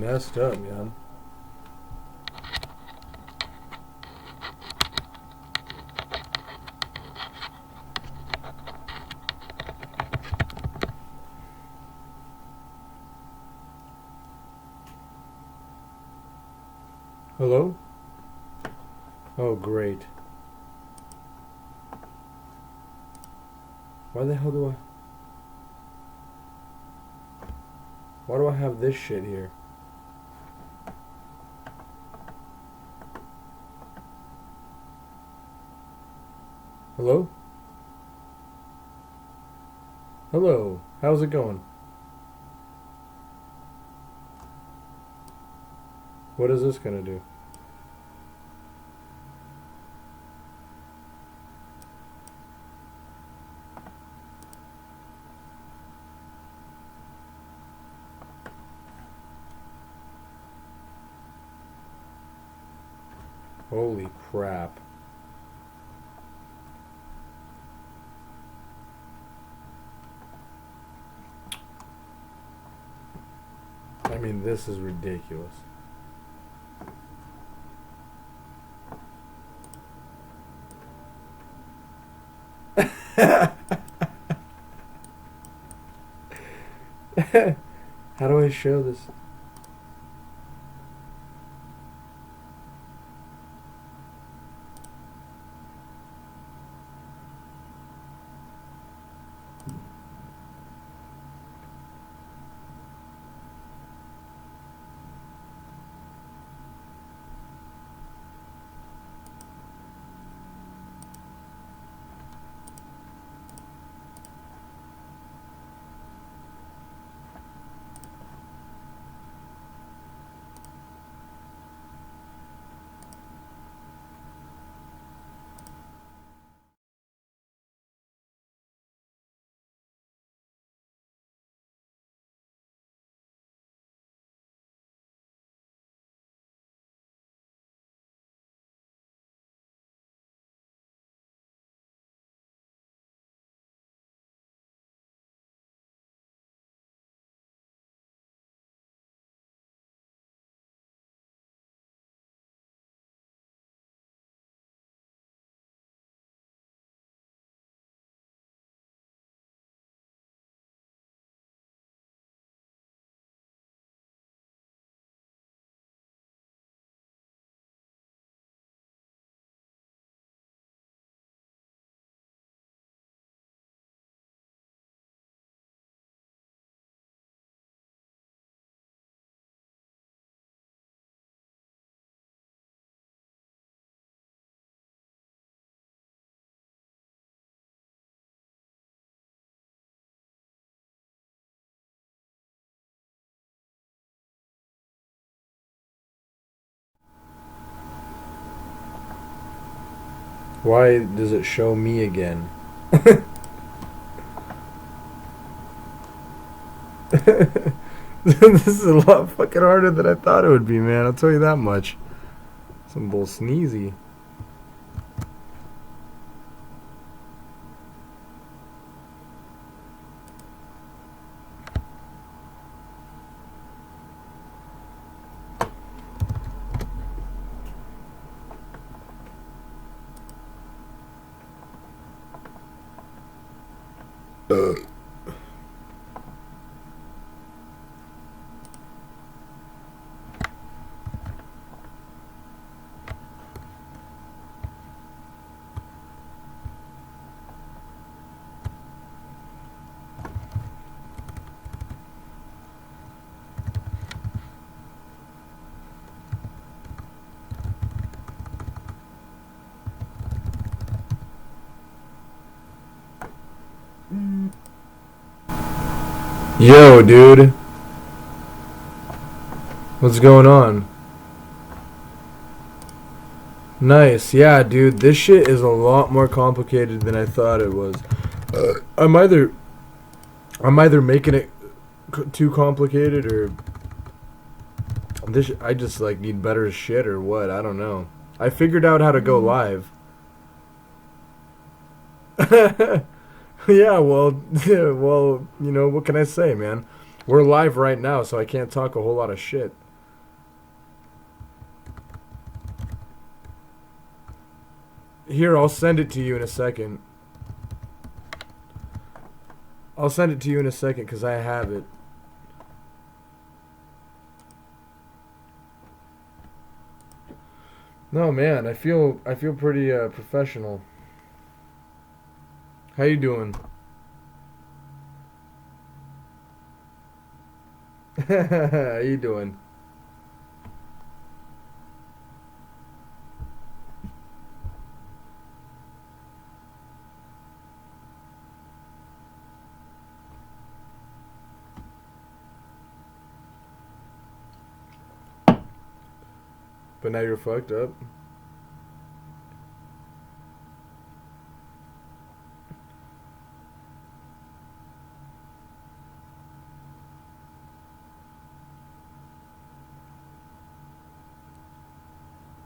messed up, man. Hello? Oh, great. Why the hell do I... Why do I have this shit here? Hello? Hello. How's it going? What is this gonna do? Holy crap. I mean, this is ridiculous. How do I show this? Why does it show me again? This is a lot fucking harder than I thought it would be, man. I'll tell you that much. Some bull sneezy. Yo, dude. What's going on? Nice. Yeah, dude. This shit is a lot more complicated than I thought it was. I'm either making it too complicated or I just like need better shit or what. I don't know. I figured out how to go live. Yeah, well, you know, what can I say, man? We're live right now, so I can't talk a whole lot of shit. Here, I'll send it to you in a second. I'll send it to you in a second because I have it. No, man, I feel pretty professional. How you doing? How you doing? But now you're fucked up.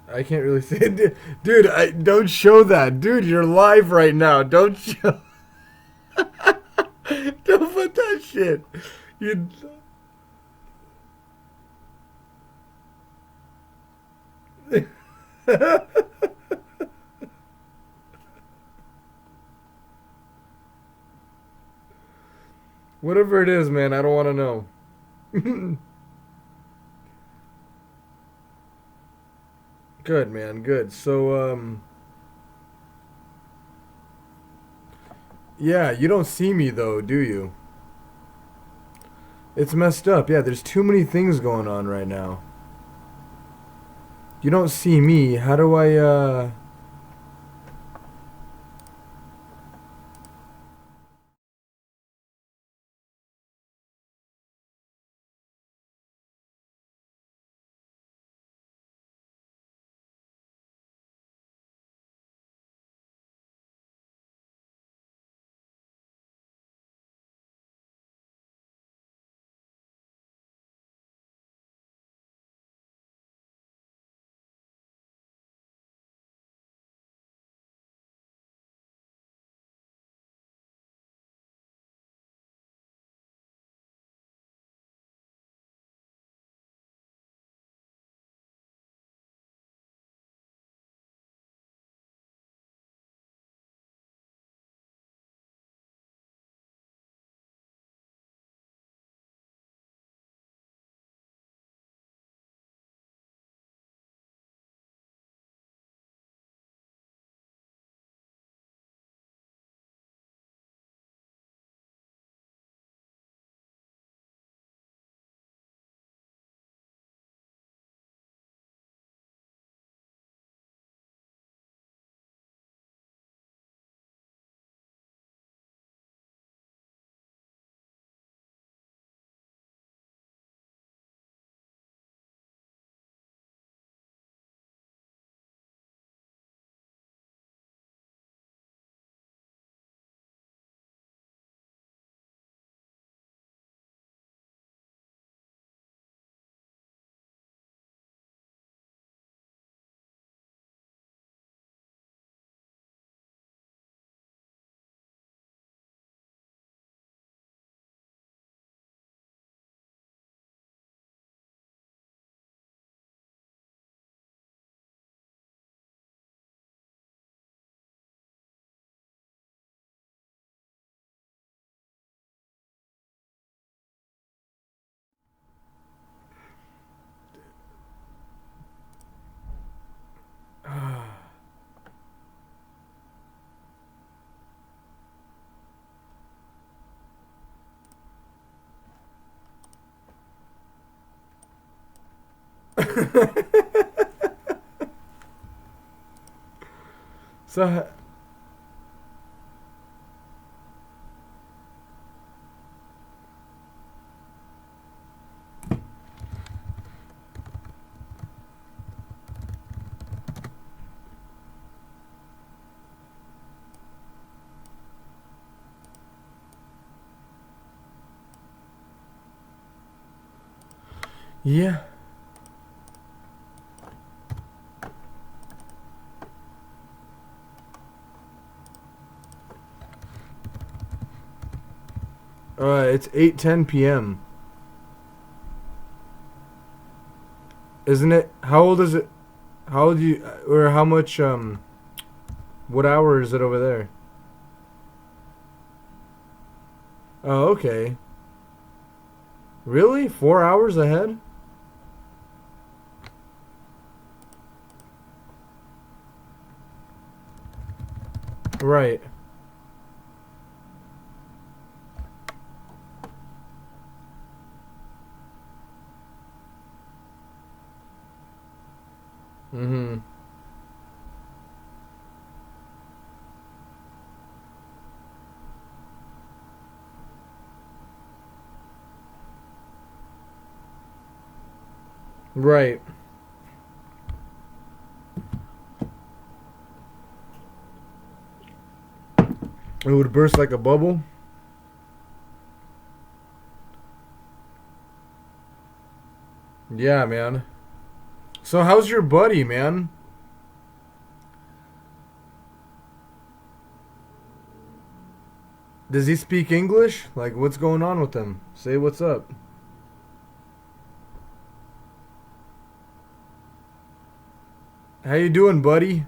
I can't really say it. Dude, don't show that. Dude, you're live right now. Don't show. Don't put that shit. You. Whatever it is, man, I don't want to know. Good, man, good. So, yeah, you don't see me though, do you? It's messed up. Yeah, there's too many things going on right now. You don't see me. How do I, so, yeah. It's 8:10 p.m. Isn't it? How old is it? How old you or how much What hour is it over there? Oh, okay. Really? 4 hours ahead? Right. Mm-hmm. Right. It would burst like a bubble? Yeah, man. So how's your buddy, man? Does he speak English? Like, what's going on with him? Say what's up. How you doing, buddy?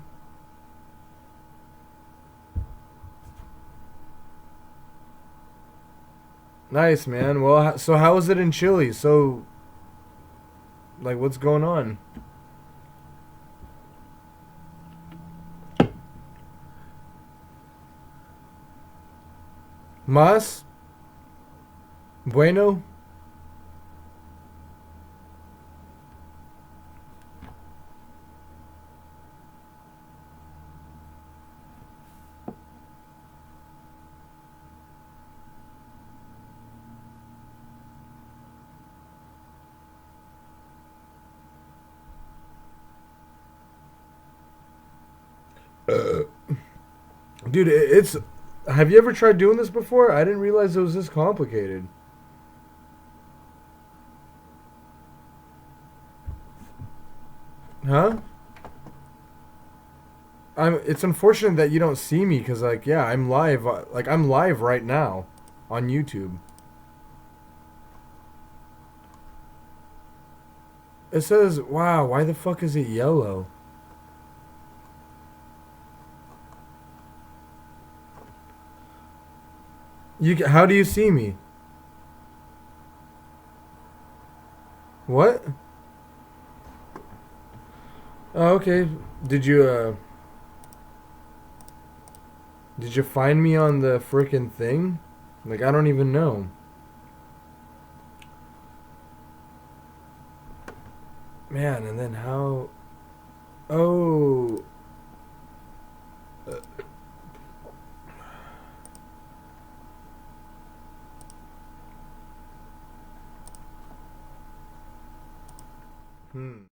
Nice, man. Well, so how is it in Chile? So, like, what's going on? Mas? Bueno? Dude, it's. Have you ever tried doing this before? I didn't realize it was this complicated. Huh? It's unfortunate that you don't see me because, like, yeah, I'm live. Like, I'm live right now on YouTube. It says, wow, why the fuck is it yellow? How do you see me? What? Oh, okay. Did you, uh, did you find me on the frickin' thing? Like, I don't even know. Man, and then how. Oh. Hmm.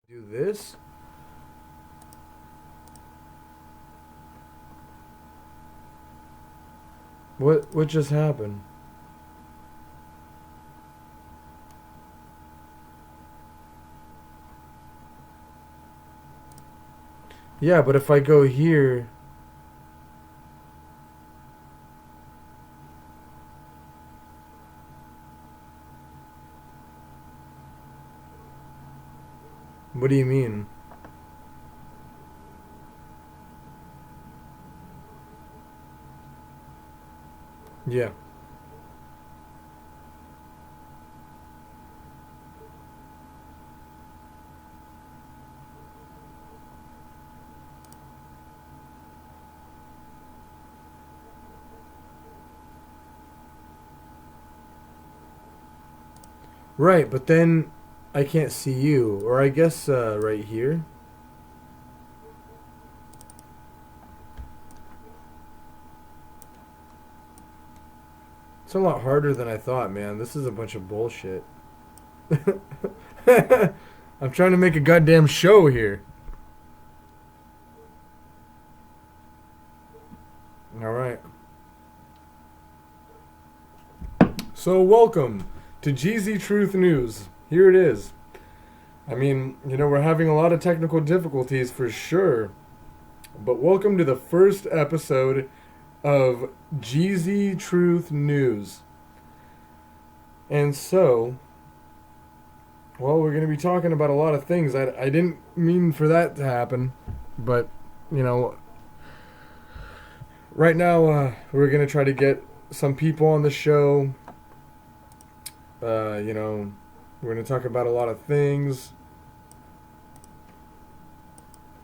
Do this? What just happened? Yeah, but if I go here, what do you mean? Yeah. Right, but then I can't see you. Or I guess right here. It's a lot harder than I thought, man. This is a bunch of bullshit. I'm trying to make a goddamn show here. Alright. So, welcome to Geezy Truth News. Here it is. I mean, we're having a lot of technical difficulties for sure. But welcome to the first episode of Geezy Truth News. And so, well, we're going to be talking about a lot of things. I didn't mean for that to happen. But, right now we're going to try to get some people on the show. We're going to talk about a lot of things.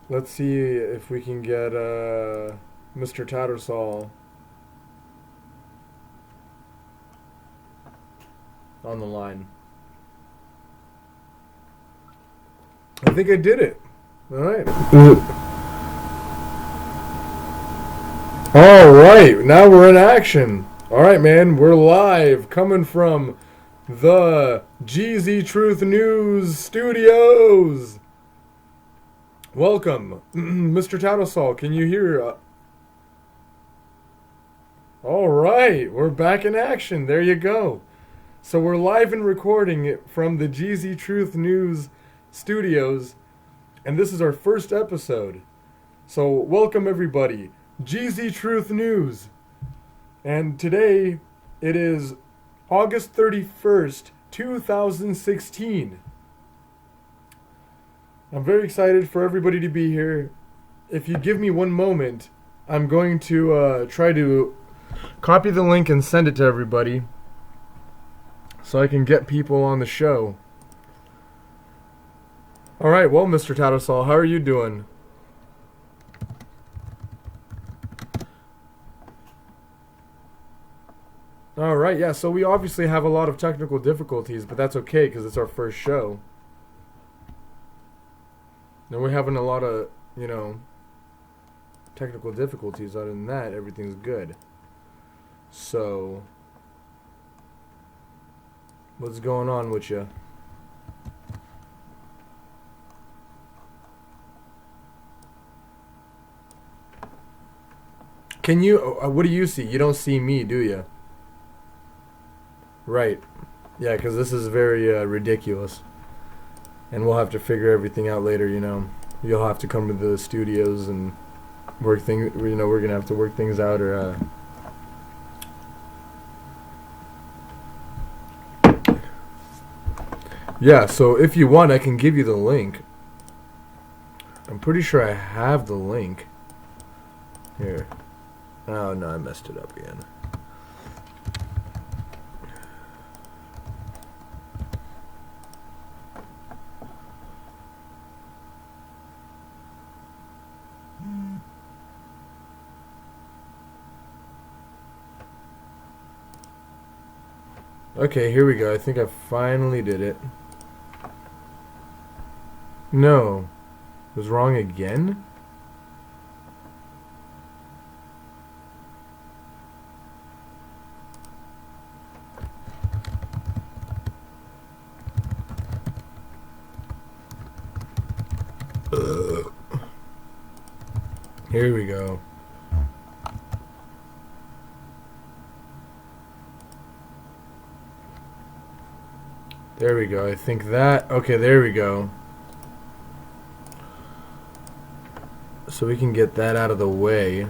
Let's see if we can get Mr. Tattersall on the line. I think I did it. All right. All right. Now we're in action. All right, man. We're live coming from the Geezy Truth News Studios. Welcome, Mr. Tattersall. Can you hear? All right, we're back in action. There you go. So we're live and recording it from the Geezy Truth News Studios, and this is our first episode. So welcome everybody, Geezy Truth News, and today it is August 31st, 2016. I'm very excited for everybody to be here. If you give me one moment, I'm going to try to copy the link and send it to everybody so I can get people on the show. Alright, well, Mr. Tattersall, how are you doing? Alright, yeah, so we obviously have a lot of technical difficulties, but that's okay because it's our first show. And we're having a lot of, technical difficulties. Other than that, everything's good. So, what's going on with you? Can you, what do you see? You don't see me, do you? Right. Yeah, because this is very ridiculous. And we'll have to figure everything out later, You'll have to come to the studios and work things, we're going to have to work things out or, yeah, so if you want, I can give you the link. I'm pretty sure I have the link. Here. Oh, no, I messed it up again. Okay, here we go. I think I finally did it. No. It was wrong again? Here we go. There we go. I think that... Okay, there we go. So we can get that out of the way.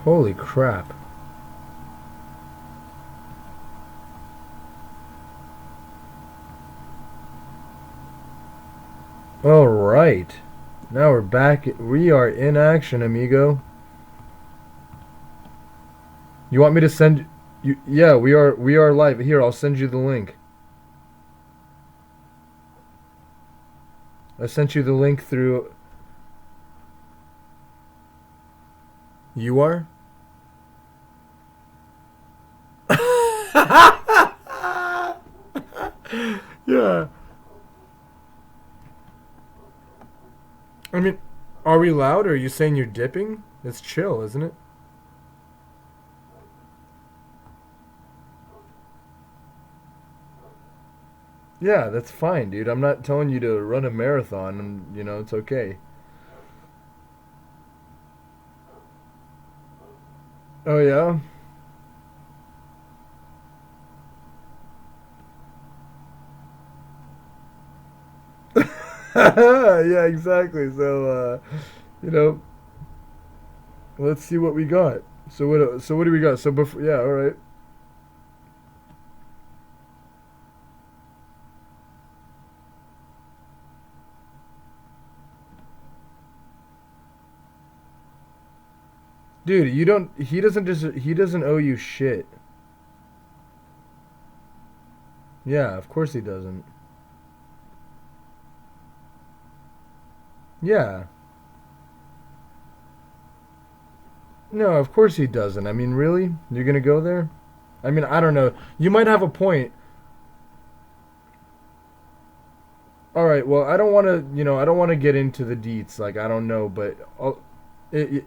Holy crap. All right. Now we're back. We are in action, amigo. You want me to send you? Yeah, we are live. Here, I'll send you the link. I sent you the link through. You are? Yeah. I mean, are we loud or are you saying you're dipping? It's chill, isn't it? Yeah, that's fine, dude. I'm not telling you to run a marathon and, it's okay. Oh, yeah? Yeah, exactly. So, you know, let's see what we got. So what do we got? So before, yeah, all right. Dude, you don't he doesn't owe you shit. Yeah, of course he doesn't. Yeah. No, of course he doesn't. I mean, really? You're going to go there? I mean, I don't know. You might have a point. All right, well, I don't want to, I don't want to get into the deets. Like, I don't know, but it,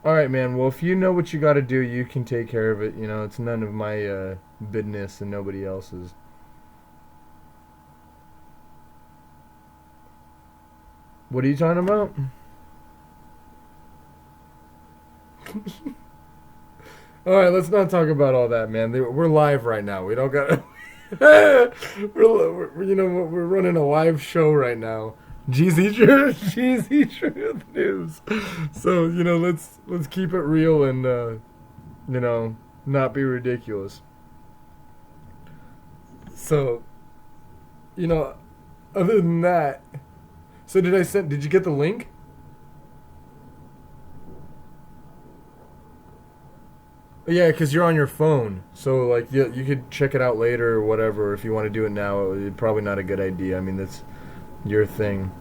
all right, man. Well, if you know what you got to do, you can take care of it. It's none of my business and nobody else's. What are you talking about? All right, let's not talk about all that, man. We're live right now. We don't got. We're running a live show right now. Geezy Truth, Geezy Truth news. So let's keep it real and not be ridiculous. So, other than that, so did you get the link? Yeah, because you're on your phone. So, like, you could check it out later or whatever. If you want to do it now, it's probably not a good idea. I mean, that's your thing.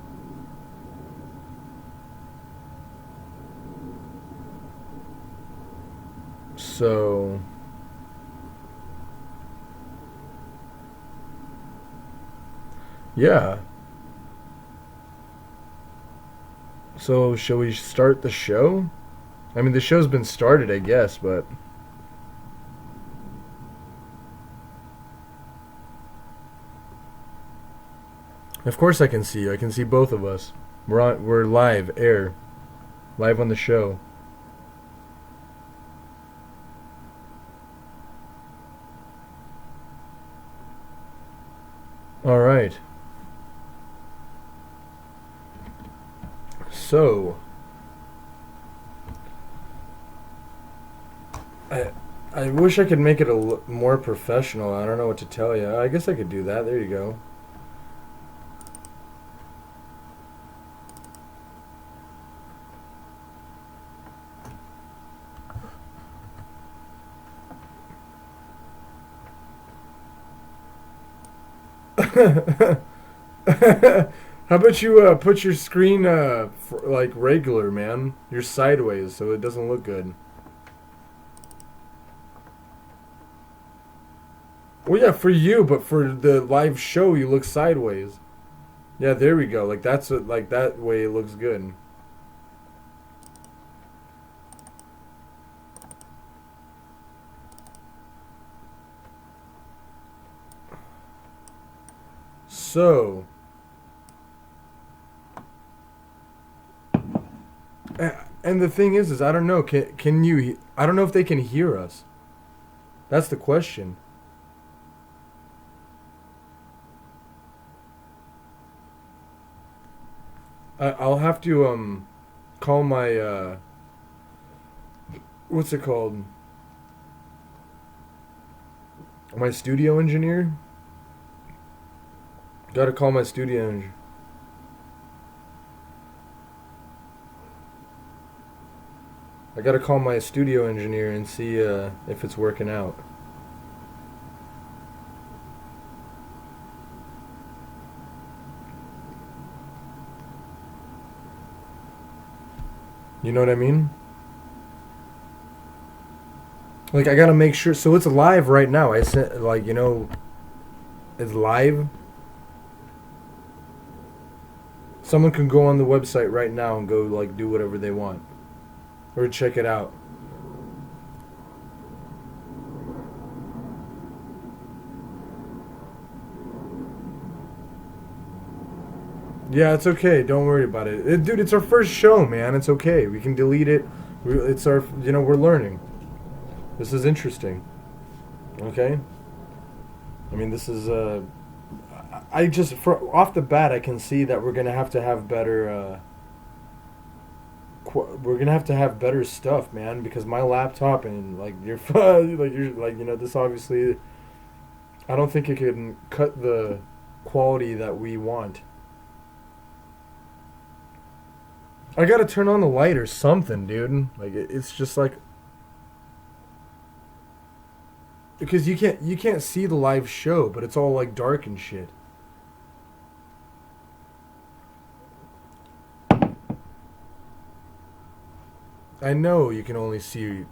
So, yeah. So, shall we start the show? I mean, the show's been started, I guess, but... Of course I can see you. I can see both of us. We're live, live on the show. All right. So, I wish I could make it more professional. I don't know what to tell you. I guess I could do that. There you go. How about you put your screen like regular, man? You're sideways, so it doesn't look good. Well, yeah, for you, but for the live show, you look sideways. Yeah, there we go. Like like that way it looks good. So, and the thing is I don't know. Can you? I don't know if they can hear us. That's the question. I'll have to call my what's it called? My studio engineer. Got to call my studio engineer. I gotta call my studio engineer and see if it's working out. You know what I mean? Like, I gotta make sure. So it's live right now. I sent, like, it's live. Someone can go on the website right now and go, like, do whatever they want. Or check it out. Yeah, it's okay. Don't worry about it. Dude, it's our first show, man. It's okay. We can delete it. It's our, we're learning. This is interesting. Okay? I mean, this is, I just, off the bat, I can see that we're going to have better, we're gonna have to have better stuff, man, because my laptop and like your phone, this obviously, I don't think it can cut the quality that we want. I gotta turn on the light or something, dude. Like it's just like, because you can't see the live show, but it's all like dark and shit. I know you can only see.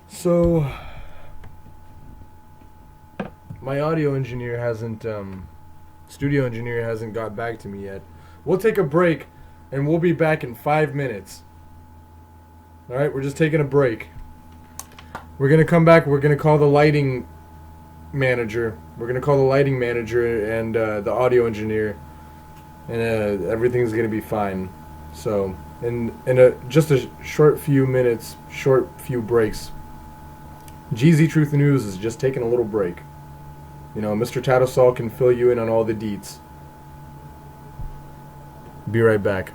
So, my studio engineer hasn't got back to me yet. We'll take a break, and we'll be back in 5 minutes. Alright, we're just taking a break. We're gonna come back, we're gonna call the lighting manager. We're gonna call the lighting manager and the audio engineer. And everything's gonna be fine. So, in just a short few minutes, short few breaks. Geezy Truth News is just taking a little break. Mr. Tatosol can fill you in on all the deets. Be right back.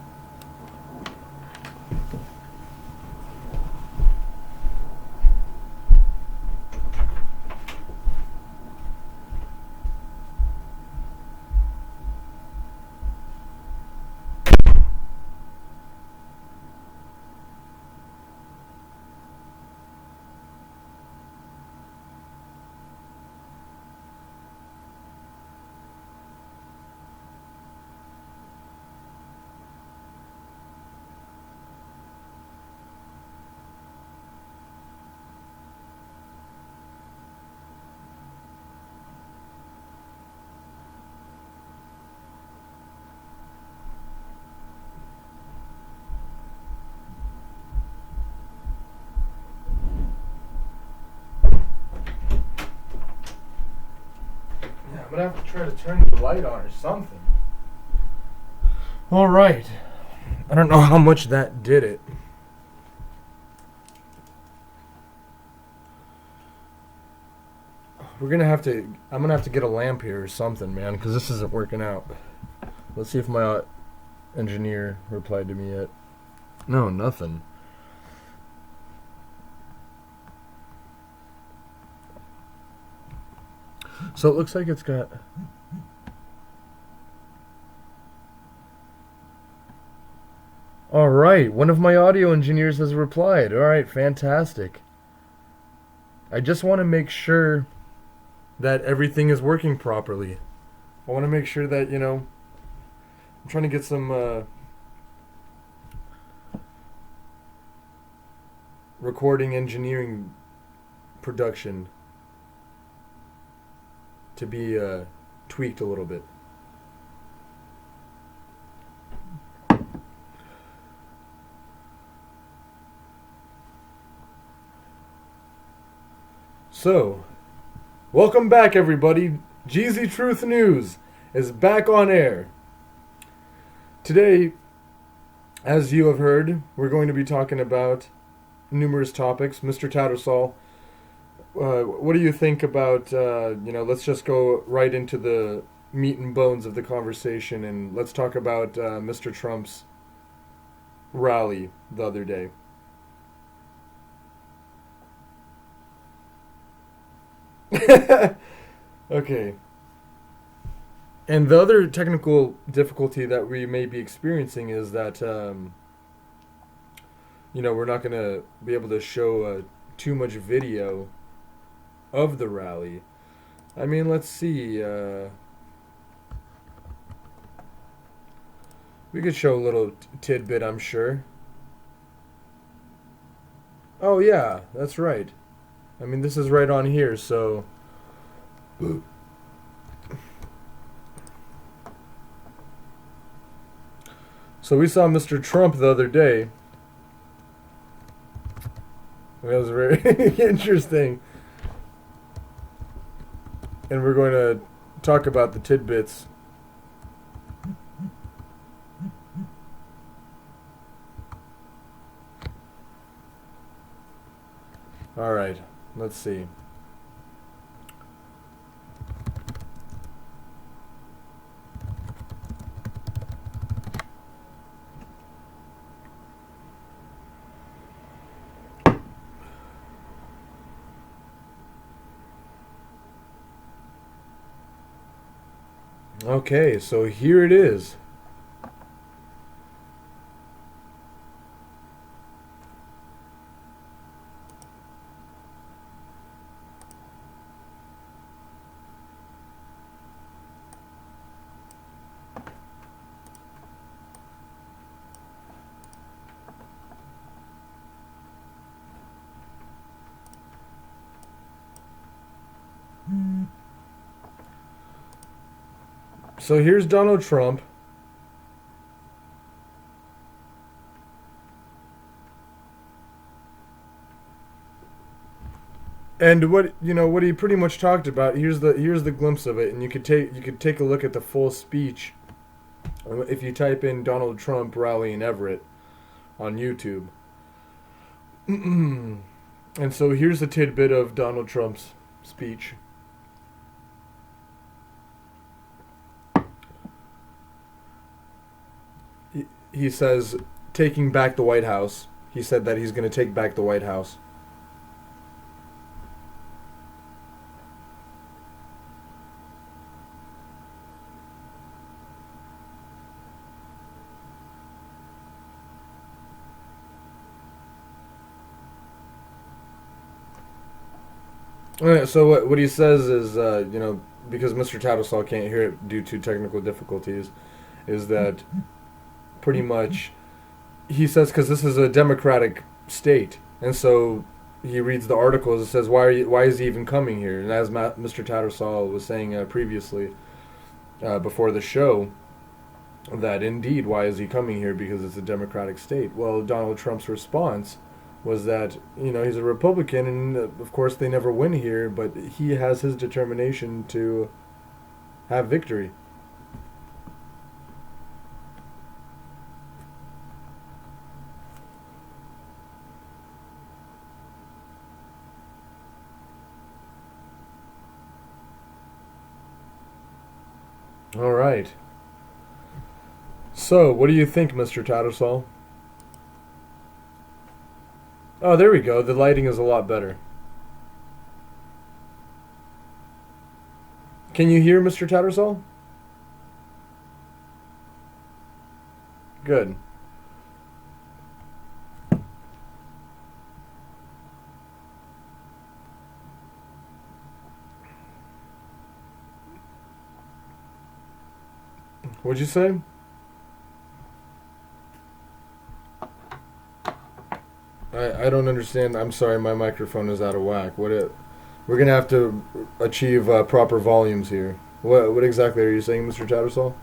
I'm gonna have to try to turn the light on or something. Alright. I don't know how much that did it. I'm gonna have to get a lamp here or something, man, because this isn't working out. Let's see if my engineer replied to me yet. No, nothing. So it looks like it's got... Alright, one of my audio engineers has replied. Alright, fantastic. I just want to make sure that everything is working properly. I want to make sure that, I'm trying to get some recording engineering production to be tweaked a little bit. So, Welcome back, everybody. Geezy Truth News is back on air. Today, as you have heard, we're going to be talking about numerous topics. Mr. Tattersall, what do you think about, let's just go right into the meat and bones of the conversation, and let's talk about Mr. Trump's rally the other day. Okay. And the other technical difficulty that we may be experiencing is that, we're not going to be able to show too much video of the rally. I mean, let's see. We could show a little tidbit, I'm sure. Oh, yeah, that's right. I mean, this is right on here, so. So we saw Mr. Trump the other day. That was very interesting. And we're going to talk about the tidbits. All right, let's see. Okay, so here it is. So here's Donald Trump. And what he pretty much talked about. Here's the glimpse of it, and you could take a look at the full speech if you type in Donald Trump rally in Everett on YouTube. And so here's a tidbit of Donald Trump's speech. He says, taking back the White House. He said that he's going to take back the White House. So what he says is, because Mr. Tattersall can't hear it due to technical difficulties, is that pretty much he says because this is a democratic state, and so he reads the articles. It says why is he even coming here? And as Mr. Tattersall was saying previously before the show, that indeed why is he coming here because it's a democratic state. Well, Donald Trump's response was that he's a Republican, and of course they never win here, but he has his determination to have victory. All right. So, what do you think, Mr. Tattersall? Oh, there we go. The lighting is a lot better. Can you hear Mr. Tattersall? Good. What'd you say? I don't understand. I'm sorry, my microphone is out of whack. We're gonna have to achieve proper volumes here. What exactly are you saying, Mr. Tattersall?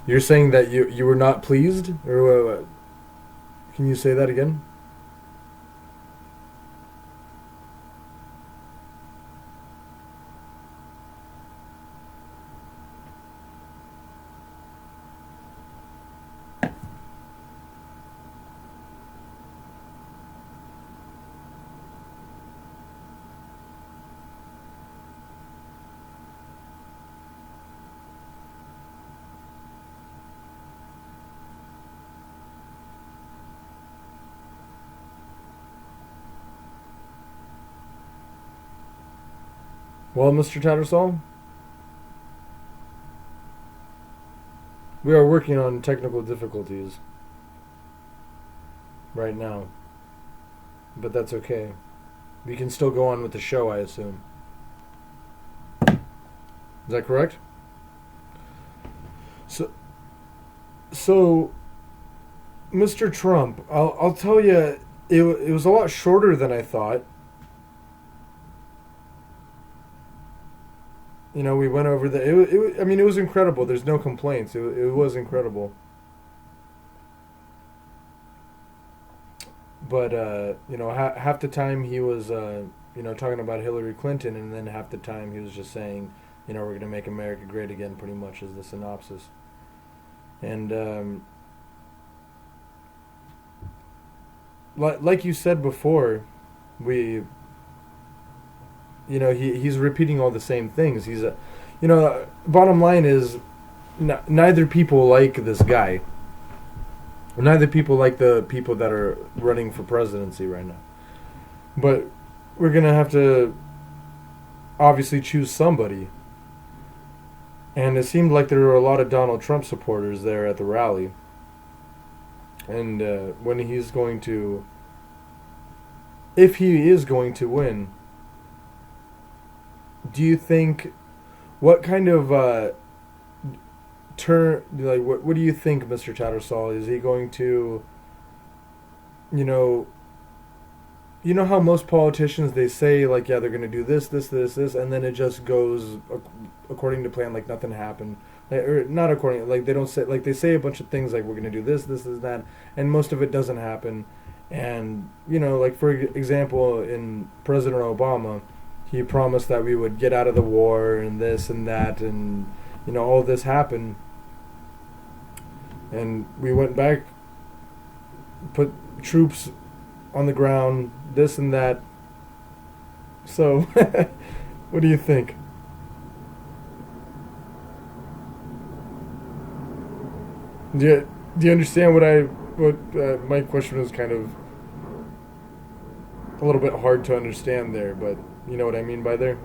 You're saying that you were not pleased, or can you say that again? Well, Mr. Tattersall, we are working on technical difficulties right now, but that's okay. We can still go on with the show, I assume. Is that correct? So, so Mr. Trump, I'll tell you, it was a lot shorter than I thought. You know, we went over I mean, it was incredible. There's no complaints. It was incredible. But you know, half the time he was you know, talking about Hillary Clinton, and then half the time he was just saying, you know, we're going to make America great again. Pretty much is the synopsis. And like you said before, we, you know, he's repeating all the same things. He's a, you know, bottom line is, neither people like this guy. Neither people like the people that are running for presidency right now. But we're gonna have to obviously choose somebody. And it seemed like there were a lot of Donald Trump supporters there at the rally. And when he's going to, if he is going to win, do you think, what kind of what do you think, Mr. Tattersall? Is he going to, you know how most politicians, they say, like, yeah, they're going to do this, this, this, this, and then it just goes according to plan, like nothing happened. Like, or not according, like they don't say, like they say a bunch of things like we're going to do this, this, this, that, and most of it doesn't happen. And, you know, like for example, in President Obama, he promised that we would get out of the war and this and that, and, you know, all this happened. And we went back, put troops on the ground, this and that. So, what do you think? Do you understand what my question was kind of a little bit hard to understand there, but you know what I mean by there?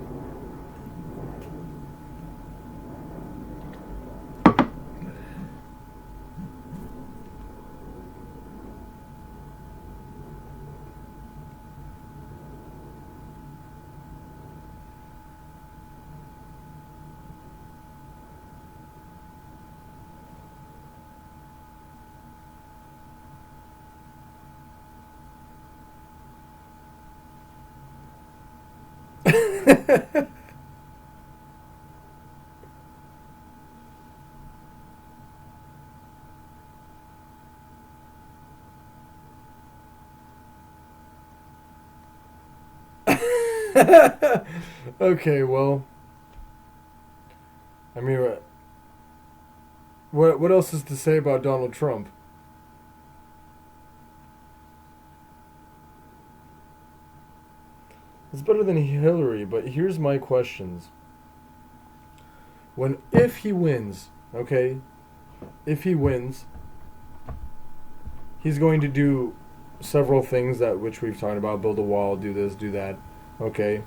Okay, well, I mean, what else is to say about Donald Trump? It's better than Hillary, but here's my questions. If he wins, okay, if he wins, he's going to do several things that which we've talked about: build a wall, do this, do that. Okay.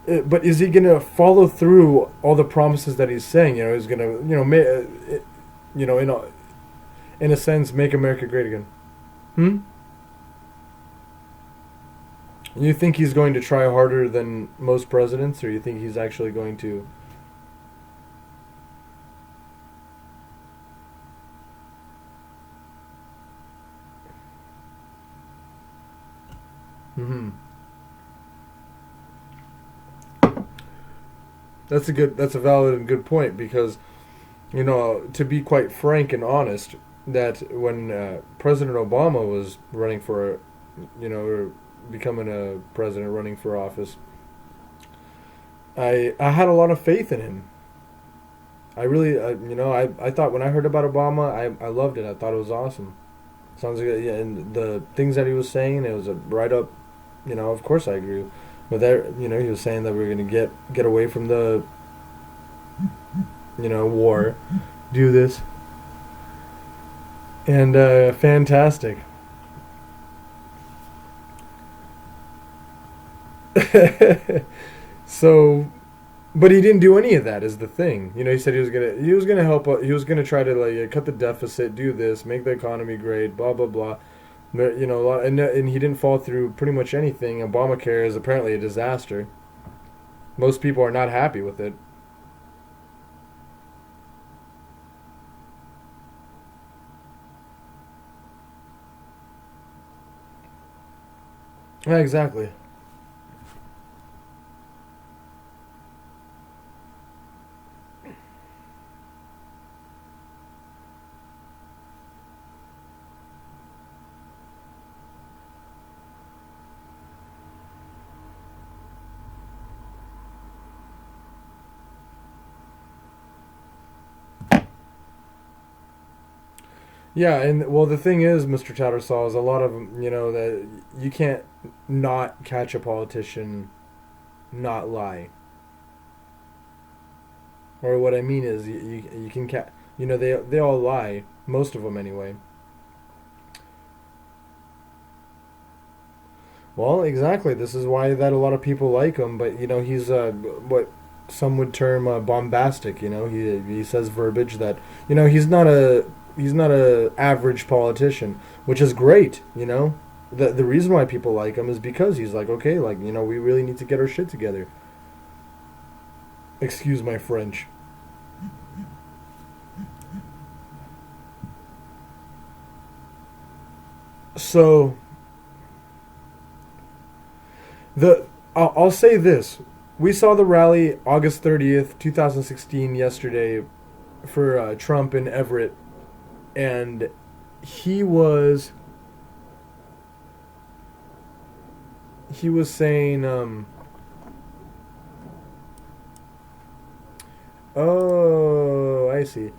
But is he gonna follow through all the promises that he's saying? You know, he's gonna, you know, you know, in a sense, make America great again. Hmm. You think he's going to try harder than most presidents, or you think he's actually going to? Hmm. That's a valid and good point, because to be quite frank and honest, that when President Obama was running for, or becoming a president, running for office, I had a lot of faith in him. I really, I thought when I heard about Obama, I loved it. I thought it was awesome. Sounds like, yeah, and the things that he was saying, it was a right up, of course I agree. But there, he was saying that we are going to get away from the, war, do this, and fantastic. So, but he didn't do any of that. Is the thing. He said he was gonna help. He was gonna try to like cut the deficit, do this, make the economy great, blah blah blah. And he didn't fall through pretty much anything. Obamacare is apparently a disaster. Most people are not happy with it. Yeah, exactly. Yeah, and well, the thing is, Mr. Tattersall, is a lot of them, that you can't not catch a politician not lie. Or what I mean is, you can they all lie, most of them anyway. Well, exactly. This is why that a lot of people like him. But he's what some would term bombastic. He says verbiage that he's not a average politician, which is great. The reason why people like him is because he's like, okay, like we really need to get our shit together. Excuse my French. So I'll say this: we saw the rally August 30th, 2016, yesterday for Trump in Everett, and he was he was saying, "Oh, I see."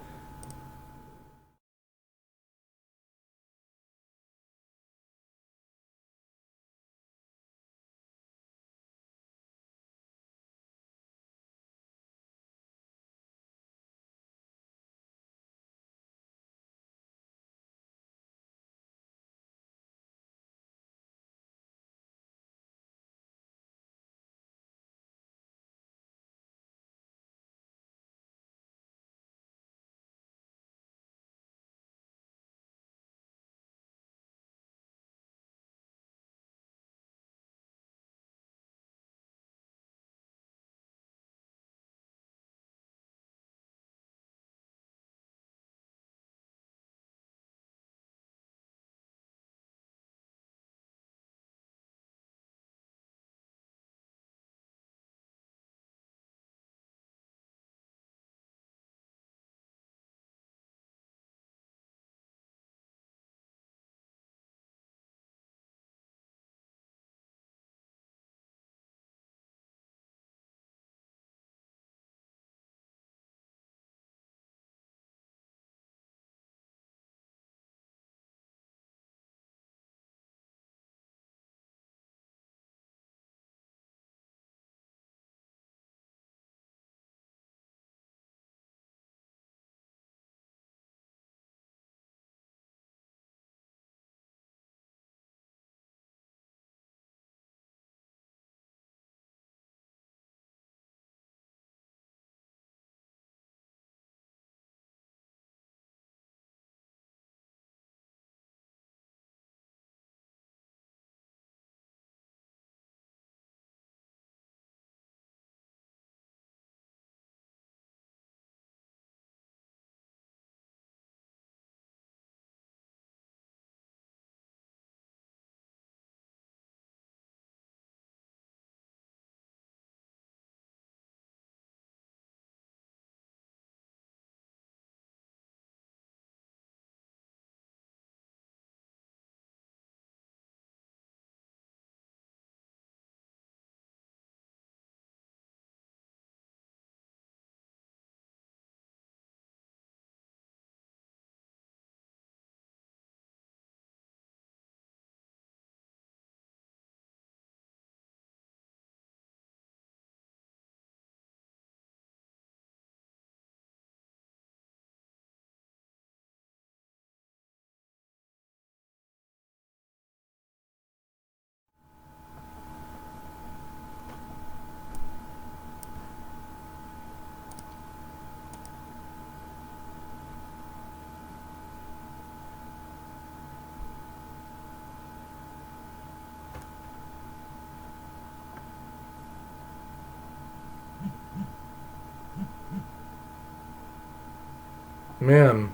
Man,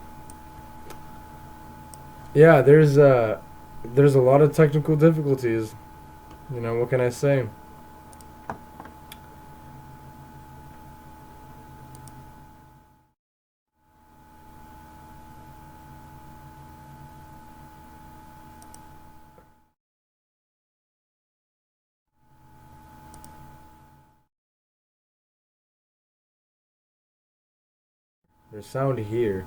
yeah, there's a lot of technical difficulties. You know, what can I say? There's sound here.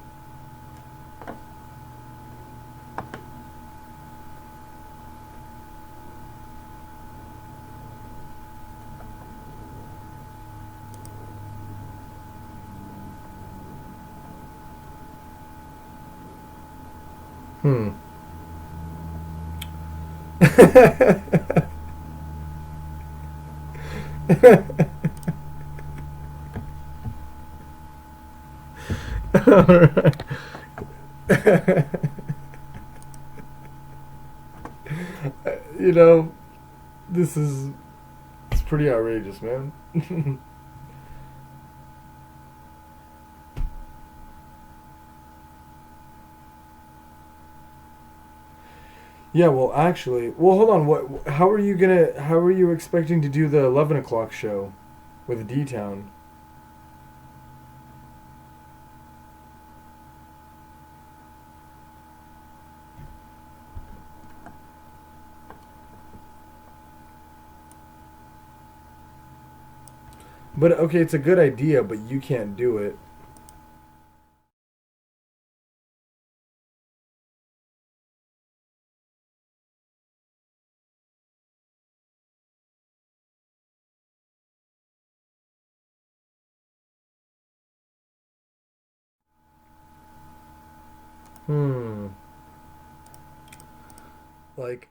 Hmm. Alright. You know, this is it's pretty outrageous, man. Yeah, well, actually, well, hold on. What? How are you gonna? How are you expecting to do the 11 o'clock show with D Town? But okay, it's a good idea, but you can't do it. Hmm. Like,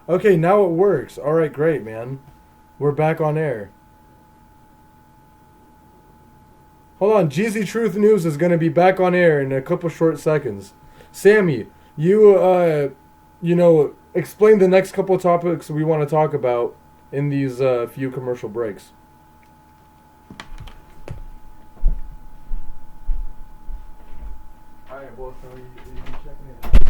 okay, now it works. All right, great, man. We're back on air. Hold on, Geezy Truth News is gonna be back on air in a couple short seconds. Sammy, you know, explain the next couple topics we want to talk about in these few commercial breaks. So you checking it?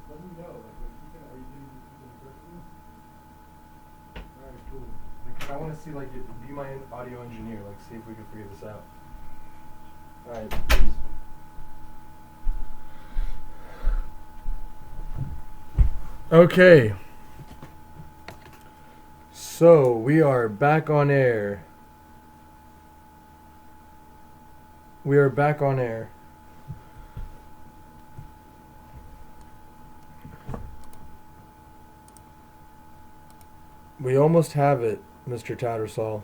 Let me know. Like, are you doing this? Alright, cool. Like, I want to see, like, be my audio engineer. Like, see if we can figure this out. Alright, please. Okay. So, we are back on air. We are back on air. We almost have it, Mr. Tattersall.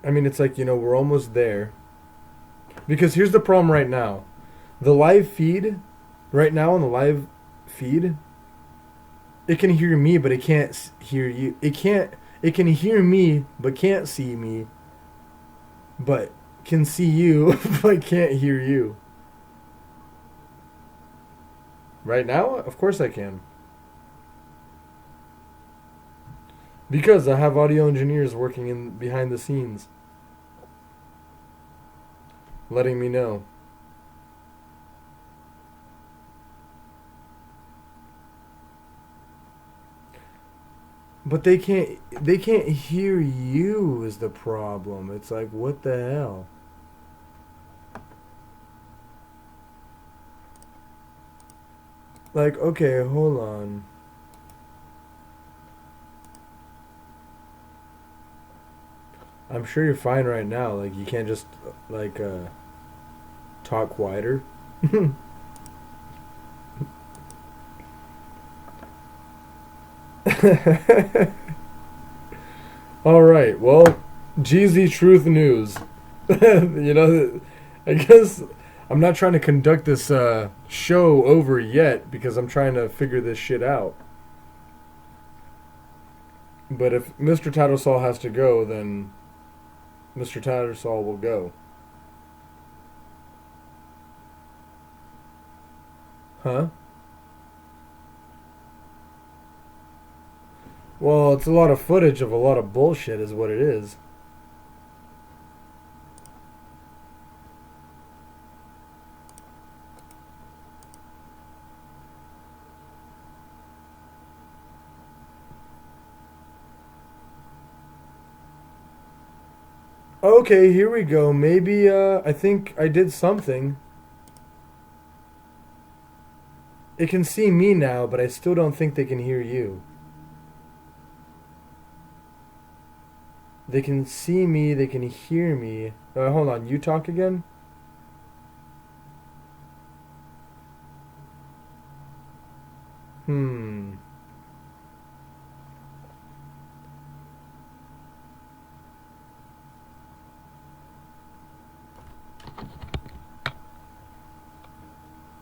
I mean, it's like, we're almost there. Because here's the problem right now. The live feed, right now on the live feed, it can hear me, but it can't hear you. It can hear me, but can't see me. But can see you, but can't hear you. Right now? Of course I can. Because I have audio engineers working in behind the scenes. Letting me know. But they can't hear you is the problem. It's like, what the hell? Like, okay, hold on. I'm sure you're fine right now. Like, you can't just, like, talk quieter. Alright, well, Geezy Truth News. I guess I'm not trying to conduct this show over yet because I'm trying to figure this shit out. But if Mr. Tattersall has to go, then Mr. Tattersall will go. Huh? Well, it's a lot of footage of a lot of bullshit is what it is. Okay, here we go. Maybe, I think I did something. It can see me now, but I still don't think they can hear you. They can see me, they can hear me. Hold on, you talk again?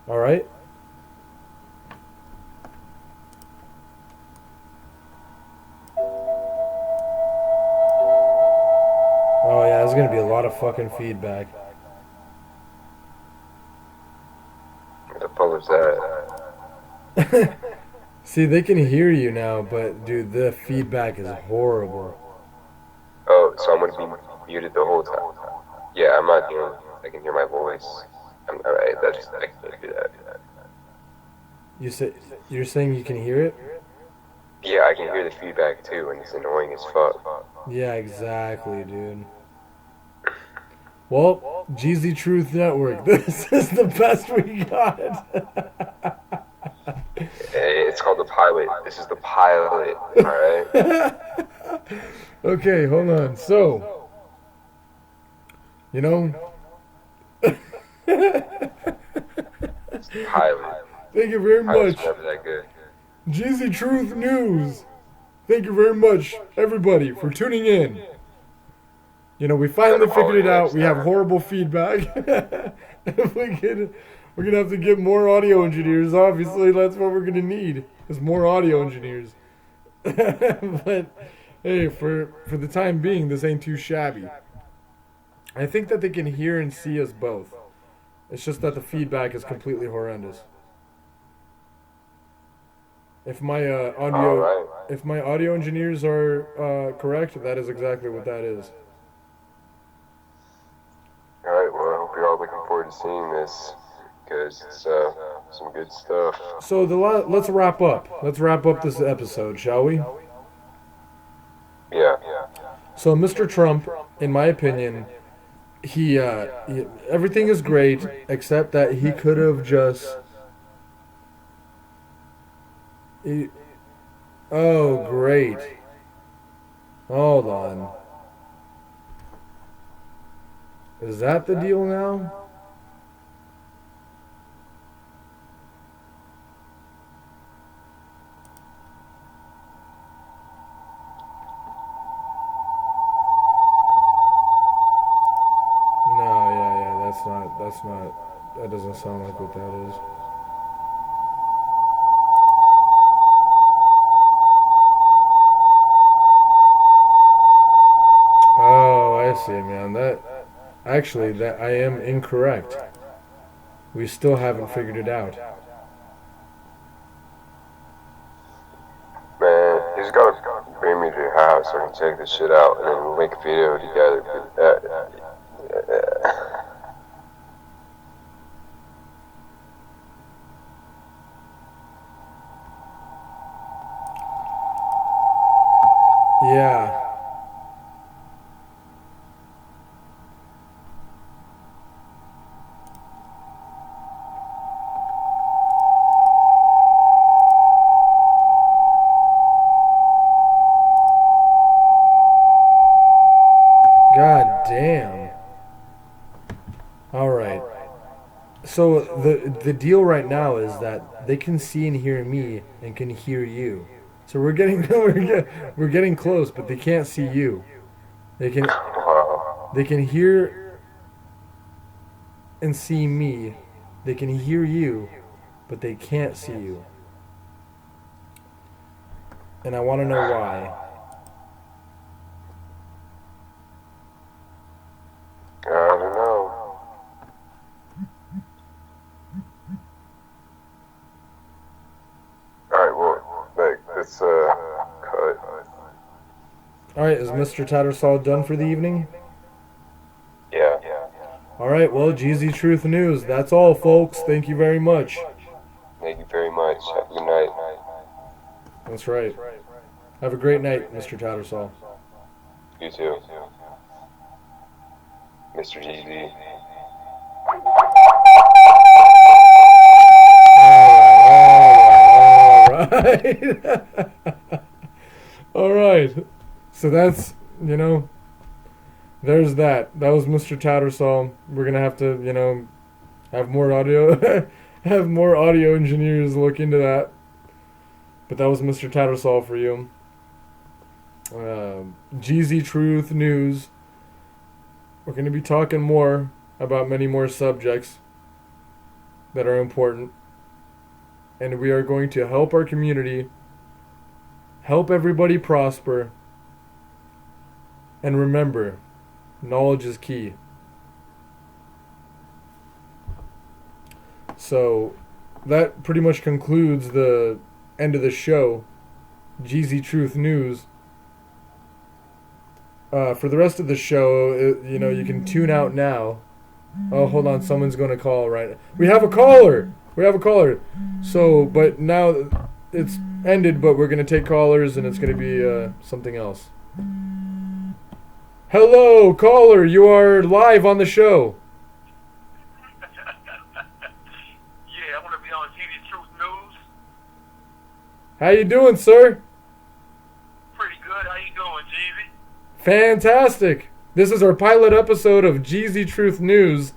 Alright. Oh yeah, there's gonna be a lot of fucking feedback. What the fuck was that? See, they can hear you now, but dude, the feedback is horrible. Oh, so I'm gonna be muted the whole time. Yeah, I'm not doing. I can hear my voice. I'm alright. That's I can't do that. You're saying you can hear it? Yeah, I can hear the feedback too, and it's annoying as fuck. Yeah, exactly, dude. Well, Geezy Truth Network. This is the best we got. Hey, it's called the pilot. This is the pilot, alright? Okay, hold on. So, you know, Pilot. thank you very Pilot's much. never that good. Geezy Truth News. Thank you very much, everybody, for tuning in. You know, we finally figured it out. We have horrible feedback. If we're gonna have to get more audio engineers. Obviously, that's what we're gonna need. Is more audio engineers. But hey, for the time being, this ain't too shabby. I think that they can hear and see us both. It's just that the feedback is completely horrendous. If my Alright. if my audio engineers are correct, that is exactly what that is. Alright, well, I hope you're all looking forward to seeing this, because it's some good stuff. So let's wrap up. Let's wrap up this episode, shall we? Yeah. So Mr. Trump, in my opinion, he everything is great except that he could have just. Oh, great. Hold on. Is that the deal now? No, yeah, that's not, that doesn't sound like what that is. Oh, I see, man. That I am incorrect. We still haven't figured it out. Man, you just gotta bring me to your house so I can check this shit out, and then we'll make a video together. Yeah. God damn. All right. So the deal right now is that they can see and hear me and can hear you. So we're getting we're getting close, but they can't see you. They can Wow. they can hear and see me. They can hear you, but they can't see you. And I want to know why. I don't know. Alright, well, like, let's, cut. All right, is Mr. Tattersall done for the evening? Yeah. All right, well, Geezy Truth News. That's all, folks. Thank you very much. Thank you very much. Have a good night. That's right. Have a great night, Mr. Tattersall. You too. Mr. GZ. All right. All right. So that's, there's that. That was Mr. Tattersall. We're going to have to, have more audio, have more audio engineers look into that. But that was Mr. Tattersall for you. Geezy Truth News. We're going to be talking more about many more subjects that are important. And we are going to help our community, help everybody prosper. And remember, knowledge is key. So that pretty much concludes the end of the show. Geezy Truth News. For the rest of the show, you can tune out now. Oh, hold on. Someone's going to call right now. We have a caller. So, but now it's ended, but we're going to take callers, and it's going to be something else. Hello, caller. You are live on the show. Yeah, I want to be on Geezy Truth News. How you doing, sir? Pretty good. How you doing, Geezy? Fantastic. This is our pilot episode of Geezy Truth News,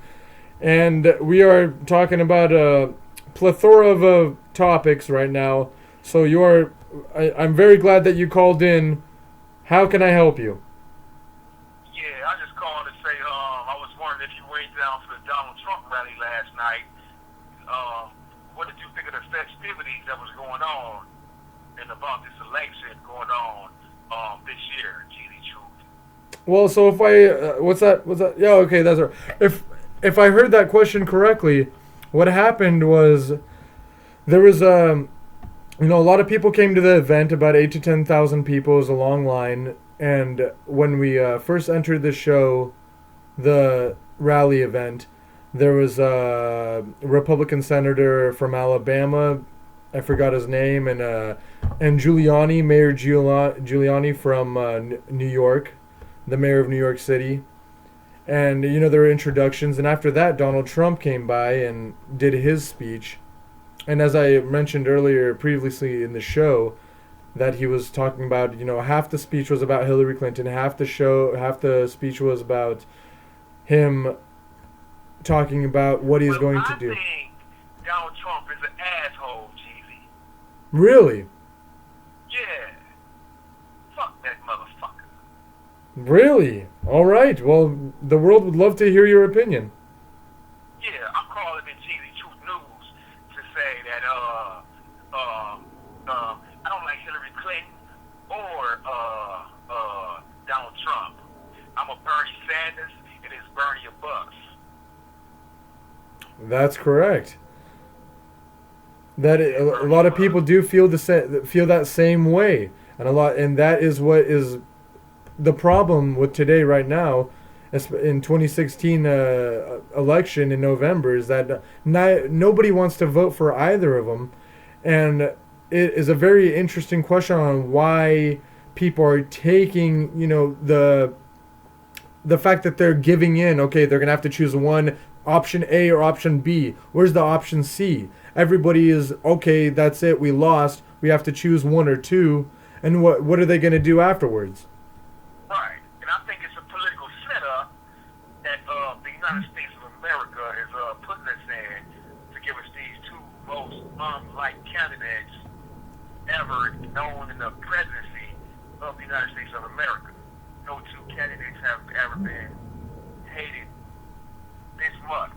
and we are talking about a plethora of topics right now. So I'm very glad that you called in. How can I help you? Yeah, I just called to say I was wondering if you went down for the Donald Trump rally last night. What did you think of the festivities that was going on and about this election going on this year, Geezy Truth? Well, so if I what's that? Yeah, okay, that's right. If I heard that question correctly, what happened was there was a lot of people came to the event. About 8 to 10,000 people. It was a long line, and when we first entered the show, the rally event, there was a Republican senator from Alabama. I forgot his name, and Giuliani, Mayor Giuliani from New York, the mayor of New York City. And, there were introductions. And after that, Donald Trump came by and did his speech. And as I mentioned earlier, previously in the show, that he was talking about, half the speech was about Hillary Clinton, half the speech was about him talking about what he's going to do. I think Donald Trump is an asshole, Geezy. Really? Yeah. Fuck that motherfucker. Really? All right. Well, the world would love to hear your opinion. Yeah, I'm calling in Geezy Truth News to say that I don't like Hillary Clinton or Donald Trump. I'm a Bernie Sanders, and it's Bernie a Bucks. That's correct. That a lot of people do feel that same way, and that is what is the problem with today right now, in 2016 election in November, is that nobody wants to vote for either of them, and it is a very interesting question on why people are taking the fact that they're giving in. Okay, they're gonna have to choose one. Option A or option B. Where's the option C? Everybody is, okay, that's it, we lost. We have to choose one or two. And what are they going to do afterwards? Right. And I think it's a political setup that the United States of America is putting us in to give us these two most unlike candidates ever known in the presidency of the United States of America. No two candidates have ever been hated this much.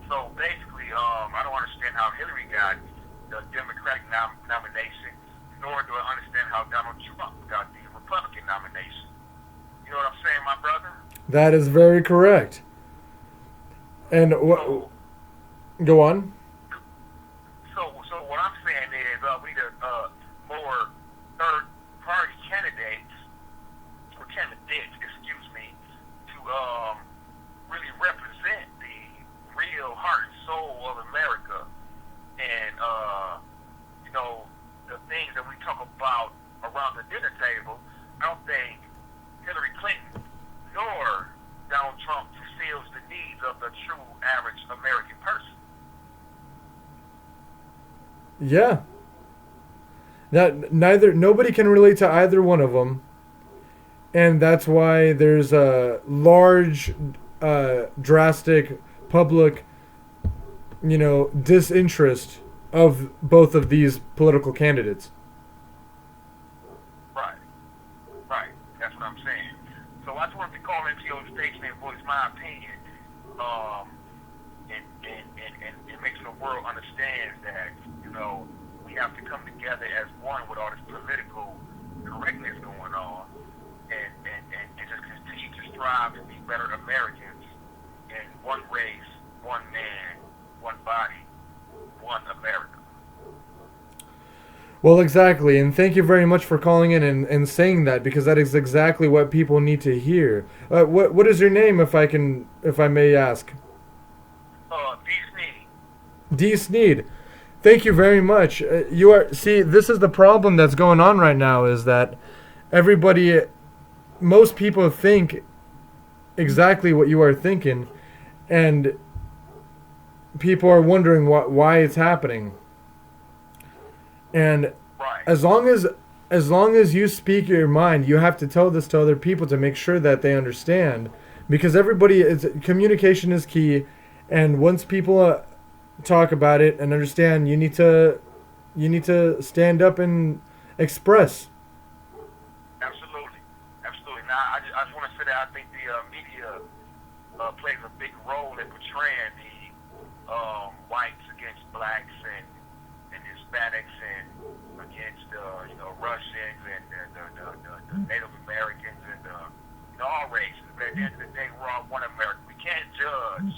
So basically, I don't understand how Hillary got the Democratic nomination, nor do I understand how Donald Trump got the Republican nomination. You know what I'm saying, my brother? That is very correct. And go on. So what I'm saying is we need more third-party candidates, excuse me, to really represent the real heart and soul of America, and the things that we talk about around the dinner table. I don't think Hillary Clinton nor Donald Trump fulfills the needs of the true average American person. Yeah. Nobody can relate to either one of them, and that's why there's a large, drastic public, disinterest of both of these political candidates. Right. That's what I'm saying. So I just wanted to call into your station and voice my opinion, and make sure the world understands that we have to come together as one with all this political correctness going on, and just continue to strive to be better Americans in one race, one man, one body, one America. Well, exactly, and thank you very much for calling in and saying that, because that is exactly what people need to hear. What is your name, if I may ask? D. Sneed. D. Sneed. Thank you very much. This is the problem that's going on right now, is that most people think exactly what you are thinking, and people are wondering why it's happening. And Right. as long as you speak your mind, you have to tell this to other people to make sure that they understand, because communication is key, and once people talk about it and understand, you need to stand up and express. Absolutely. Absolutely. Now, I just want to say that I think the media plays a big role in portraying the whites against blacks and Hispanics and against Russians and the Native Americans and all races. But at the end of the day, we're all one America. We can't judge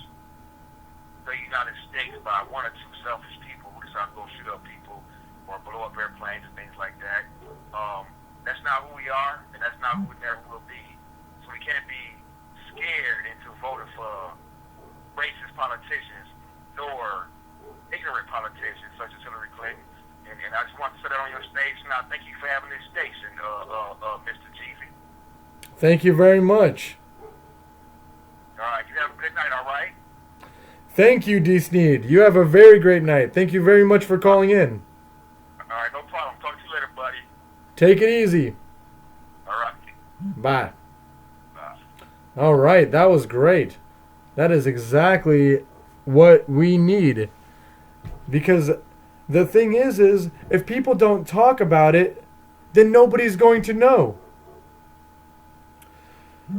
the United States by one or two selfish people who decide to go shoot up people or blow up airplanes and things like that. That's not who we are, and that's not who we never will be. So we can't be scared into voting for racist politicians nor ignorant politicians such as Hillary Clinton. And I just want to say that on your stage, and I thank you for having this station, Mr. Geezy. Thank you very much. All right, you have a good night, all right? Thank you, D. Sneed. You have a very great night. Thank you very much for calling in. All right, no problem. Talk to you later, buddy. Take it easy. All right. Bye. Bye. All right, that was great. That is exactly what we need. Because the thing is if people don't talk about it, then nobody's going to know.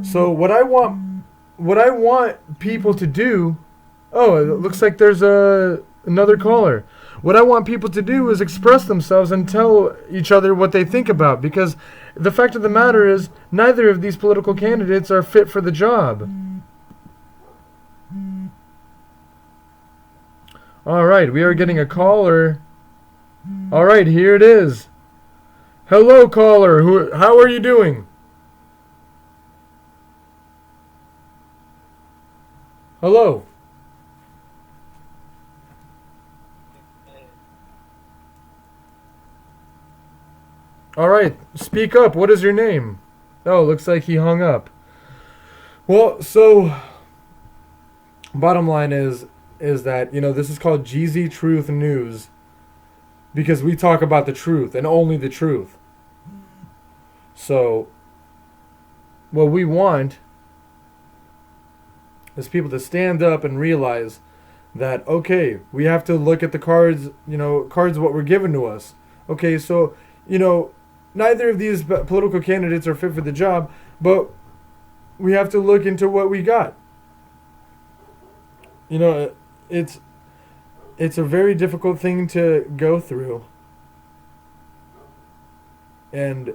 So what I want people to do. Oh, it looks like there's another caller. What I want people to do is express themselves and tell each other what they think about, because the fact of the matter is neither of these political candidates are fit for the job. All right, we are getting a caller. All right, here it is. Hello, caller. How are you doing? Hello. All right, speak up. What is your name? Oh, looks like he hung up. Well, so bottom line is that, this is called Geezy Truth News because we talk about the truth and only the truth. So what we want is people to stand up and realize that, okay, we have to look at the cards, cards what were given to us. Okay, so, neither of these political candidates are fit for the job, but we have to look into what we got. It's a very difficult thing to go through. And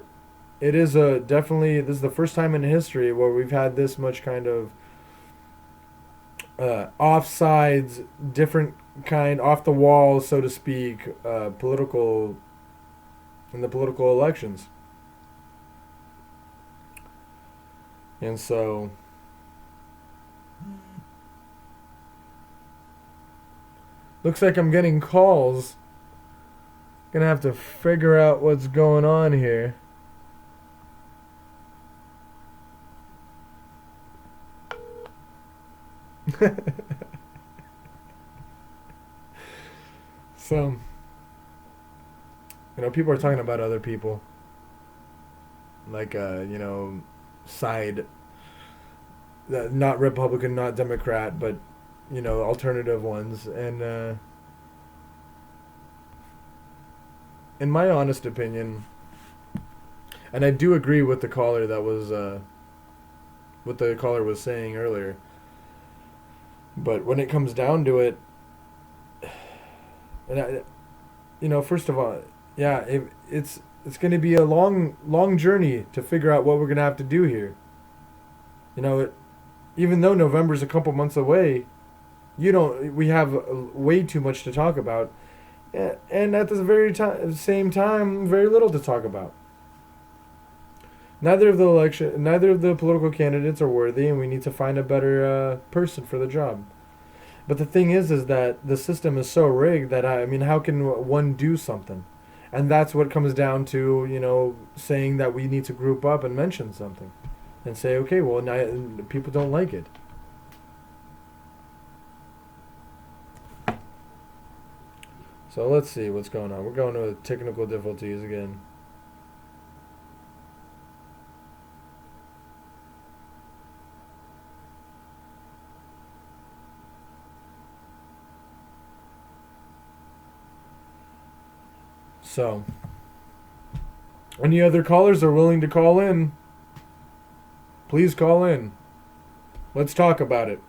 it is definitely, this is the first time in history where we've had this much kind of offsides, different kind, off the wall, so to speak, political in the political elections. And so looks like I'm getting calls. Gonna have to figure out what's going on here. So, people are talking about other people. Like, side, not Republican, not Democrat, but, alternative ones. And, in my honest opinion, and I do agree with the caller that was, what the caller was saying earlier. But when it comes down to it, and first of all, yeah, it's going to be a long journey to figure out what we're going to have to do here. Even though November's a couple months away, we have way too much to talk about, and at the same time, very little to talk about. Neither of the political candidates are worthy, and we need to find a better person for the job. But the thing is that the system is so rigged that, how can one do something? And that's what comes down to, saying that we need to group up and mention something. and say, okay, well, now people don't like it. So let's see what's going on. We're going to technical difficulties again. So, any other callers are willing to call in, please call in. Let's talk about it.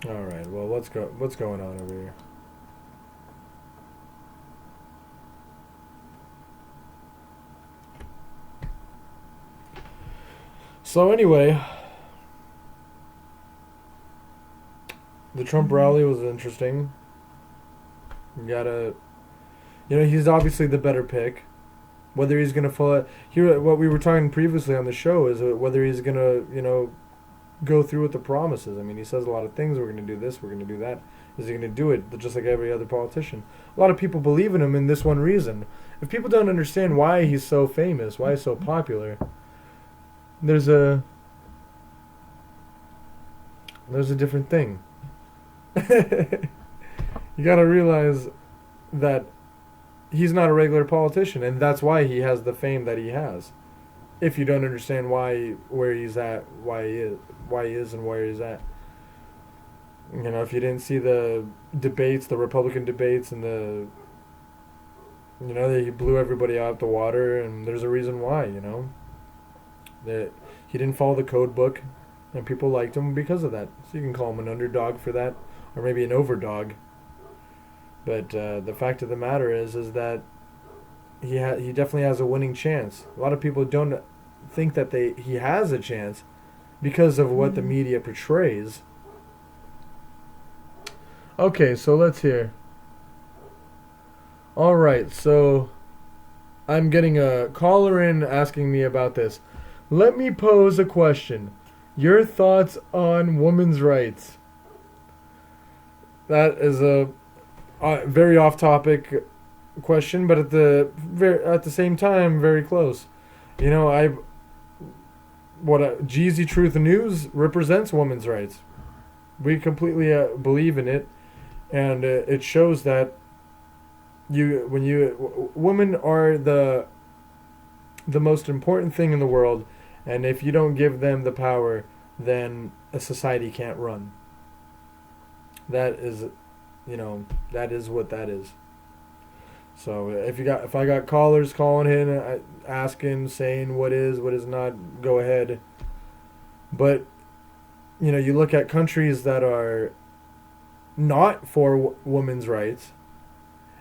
All right. Well, let's go. What's going on over here? So anyway, the Trump rally was interesting. He's obviously the better pick. Whether he's gonna follow here, what we were talking previously on the show is whether he's gonna, go through with the promises. I mean, he says a lot of things. We're going to do this. We're going to do that. Is he going to do it just like every other politician? A lot of people believe in him in this one reason. If people don't understand why he's so famous, why he's so popular, there's a different thing. You got to realize that he's not a regular politician, and that's why he has the fame that he has. If you don't understand where he's at, why he is and where he's at. If you didn't see the debates, the Republican debates, and he blew everybody out the water, and there's a reason why, that he didn't follow the code book, and people liked him because of that. So you can call him an underdog for that, or maybe an overdog. But the fact of the matter is that he definitely has a winning chance. A lot of people don't think that he has a chance because of what the media portrays. Okay, so let's hear. All right, so I'm getting a caller in asking me about this. Let me pose a question. Your thoughts on women's rights? That is a very off-topic question, but at the same time, very close. Geezy Truth News represents women's rights. We completely believe in it, and it shows that women are the most important thing in the world, and if you don't give them the power, then a society can't run. That is what that is. So if I got callers calling in, asking, saying what is not, go ahead. But you look at countries that are not for women's rights,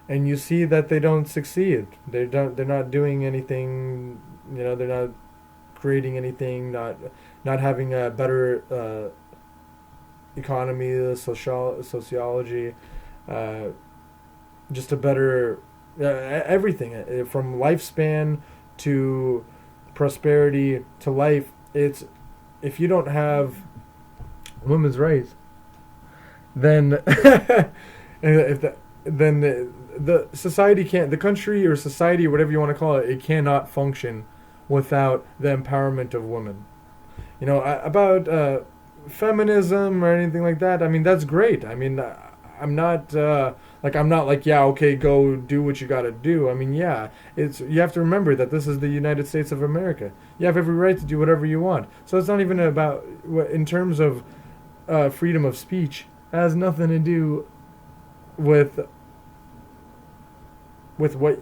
and you see that they don't succeed. They're not doing anything. They're not creating anything. Not having a better economy, sociology, just a better everything from lifespan to prosperity to life. It's if you don't have women's rights, then then the society can't, the country or society, whatever you want to call it, it cannot function without the empowerment of women. About feminism or anything like that, I mean, that's great. I mean, I'm not like, yeah, okay, go do what you got to do. I mean, yeah, you have to remember that this is the United States of America. You have every right to do whatever you want. So it's not even about, in terms of freedom of speech, it has nothing to do with what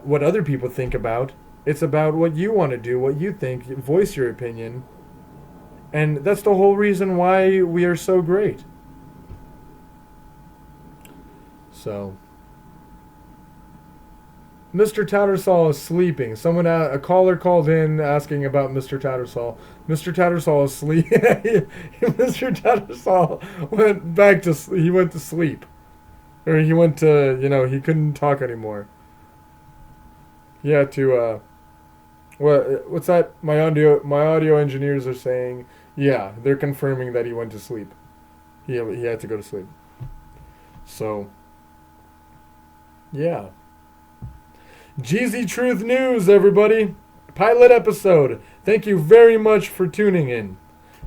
what other people think about. It's about what you want to do, what you think, voice your opinion. And that's the whole reason why we are so great. So, Mr. Tattersall is sleeping. A caller called in asking about Mr. Tattersall. Mr. Tattersall is sleeping. Mr. Tattersall went to sleep. Or he went to, he couldn't talk anymore. He had to, what's that? My audio engineers are saying, yeah, they're confirming that he went to sleep. He had to go to sleep. So, yeah. Geezy Truth News, everybody. Pilot episode. Thank you very much for tuning in.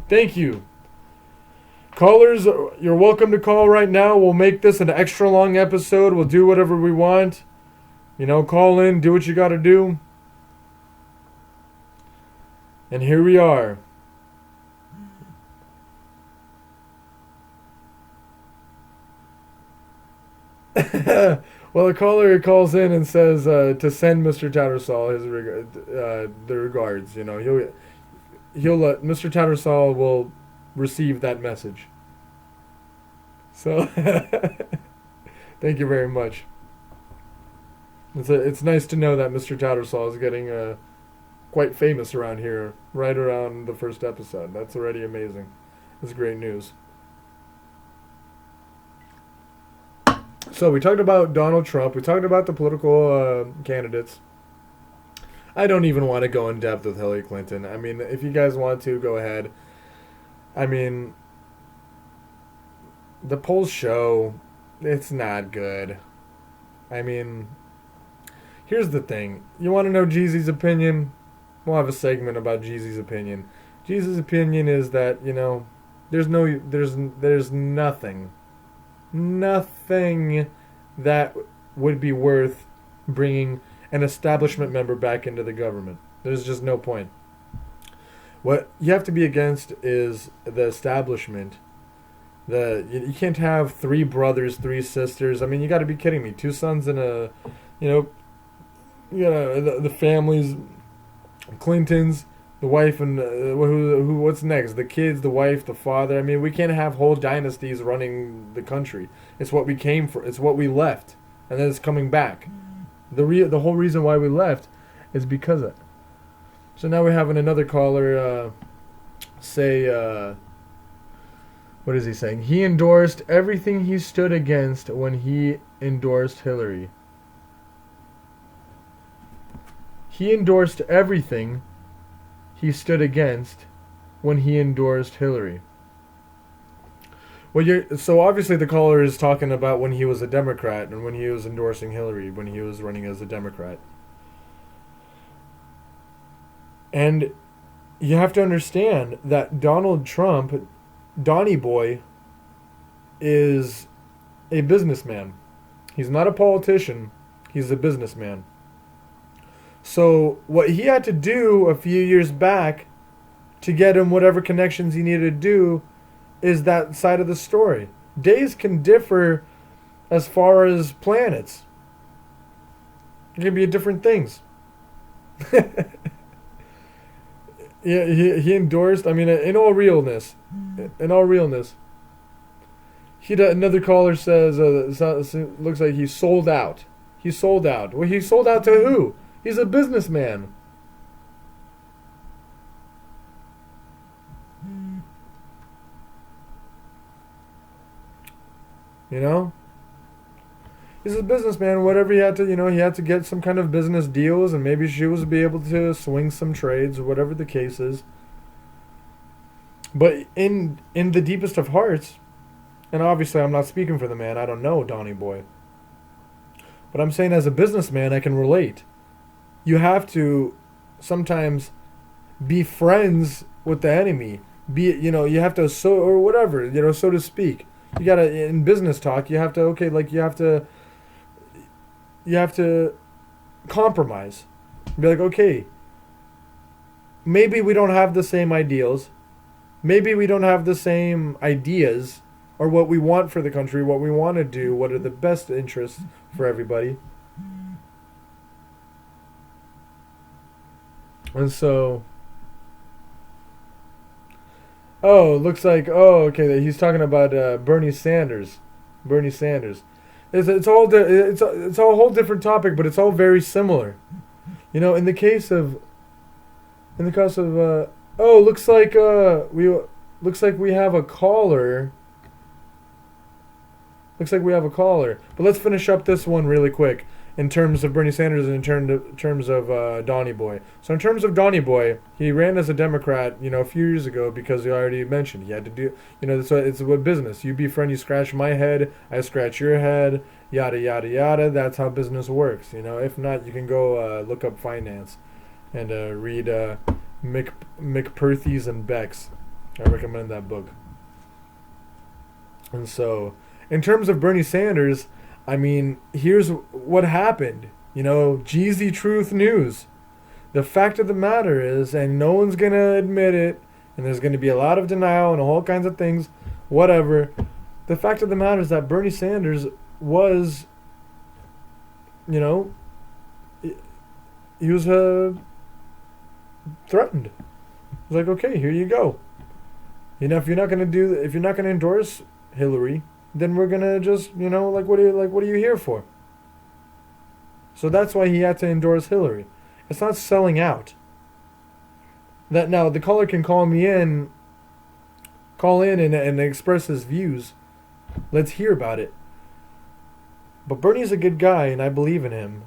Thank you. Callers, you're welcome to call right now. We'll make this an extra long episode. We'll do whatever we want. Call in, do what you gotta do. And here we are. Well, a caller calls in and says to send Mr. Tattersall the regards. He'll let Mr. Tattersall will receive that message. So, thank you very much. It's nice to know that Mr. Tattersall is getting quite famous around here, right around the first episode. That's already amazing. That's great news. So we talked about Donald Trump. We talked about the political candidates. I don't even want to go in depth with Hillary Clinton. I mean, if you guys want to, go ahead. I mean, the polls show it's not good. I mean, here's the thing. You want to know Geezy's opinion? We'll have a segment about Geezy's opinion. Geezy's opinion is that, there's nothing that would be worth bringing an establishment member back into the government. There's just no point. What you have to be against is the establishment. You can't have 3 brothers, 3 sisters. I mean, you got to be kidding me. 2 sons and the families, Clintons, the wife, and who? What's next? The kids, the wife, the father. I mean, we can't have whole dynasties running the country. It's what we came for. It's what we left, and then it's coming back. The whole reason why we left is because of it. So now we're having another caller say, what is he saying? He endorsed everything he stood against when he endorsed Hillary. He endorsed everything he stood against when he endorsed Hillary. Well, so obviously the caller is talking about when he was a Democrat and when he was endorsing Hillary, when he was running as a Democrat. And you have to understand that Donald Trump, Donnie Boy, is a businessman. He's not a politician. He's a businessman. So what he had to do a few years back to get him whatever connections he needed to do is that side of the story. Days can differ as far as planets. It can be different things. Yeah, he endorsed. I mean, in all realness, another caller says looks like he sold out. He sold out. Well, he sold out to who? He's a businessman. He's a businessman. Whatever he had to, he had to get some kind of business deals, and maybe she was be able to swing some trades, or whatever the case is. But in the deepest of hearts, and obviously I'm not speaking for the man. I don't know Donnie Boy. But I'm saying as a businessman, I can relate. You have to sometimes be friends with the enemy. You have to, or whatever, so to speak. You gotta, in business talk, you have to, you have to compromise. Be like, okay, maybe we don't have the same ideals. Maybe we don't have the same ideas or what we want for the country, what we want to do, what are the best interests for everybody. And so, looks like, okay, he's talking about Bernie Sanders. Bernie Sanders. It's all it's a whole different topic, but it's all very similar. In the case of, looks like we have a caller. Looks like we have a caller. But let's finish up this one really quick in terms of Bernie Sanders and in terms of Donny Boy. So in terms of Donny Boy, he ran as a Democrat, a few years ago because he already mentioned he had to do, it's a business. You befriend, you scratch my head, I scratch your head, yada, yada, yada. That's how business works. If not, you can go look up finance and read McPerthy's and Beck's. I recommend that book. And so, in terms of Bernie Sanders, I mean, here's what happened. Geezy Truth news. The fact of the matter is, and no one's going to admit it, and there's going to be a lot of denial and all kinds of things, whatever. The fact of the matter is that Bernie Sanders was, he was threatened. It was like, okay, here you go. If you're not going to endorse Hillary, then we're gonna just, what are you here for? So that's why he had to endorse Hillary. It's not selling out. That now the caller can call in and express his views. Let's hear about it. But Bernie's a good guy, and I believe in him.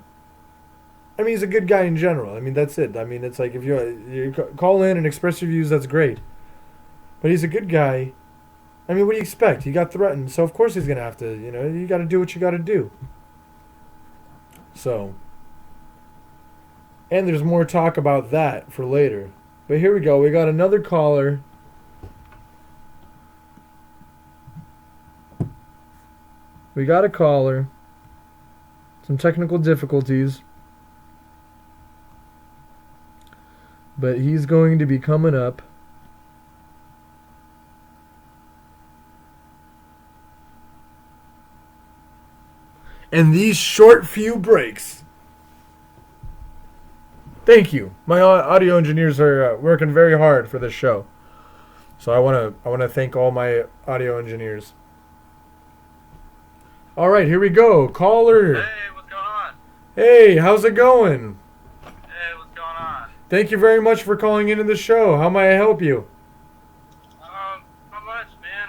I mean, he's a good guy in general. I mean, that's it. I mean, it's like if you call in and express your views, that's great. But he's a good guy. I mean, what do you expect? He got threatened, so of course he's going to have to, you got to do what you got to do. So, and there's more talk about that for later. But here we go. We got another caller. We got a caller. Some technical difficulties. But he's going to be coming up. And these short few breaks. Thank you. My audio engineers are working very hard for this show. So I want to thank all my audio engineers. All right, here we go. Caller. Hey, what's going on? Hey, how's it going? Hey, what's going on? Thank you very much for calling into the show. How may I help you? Not much, man.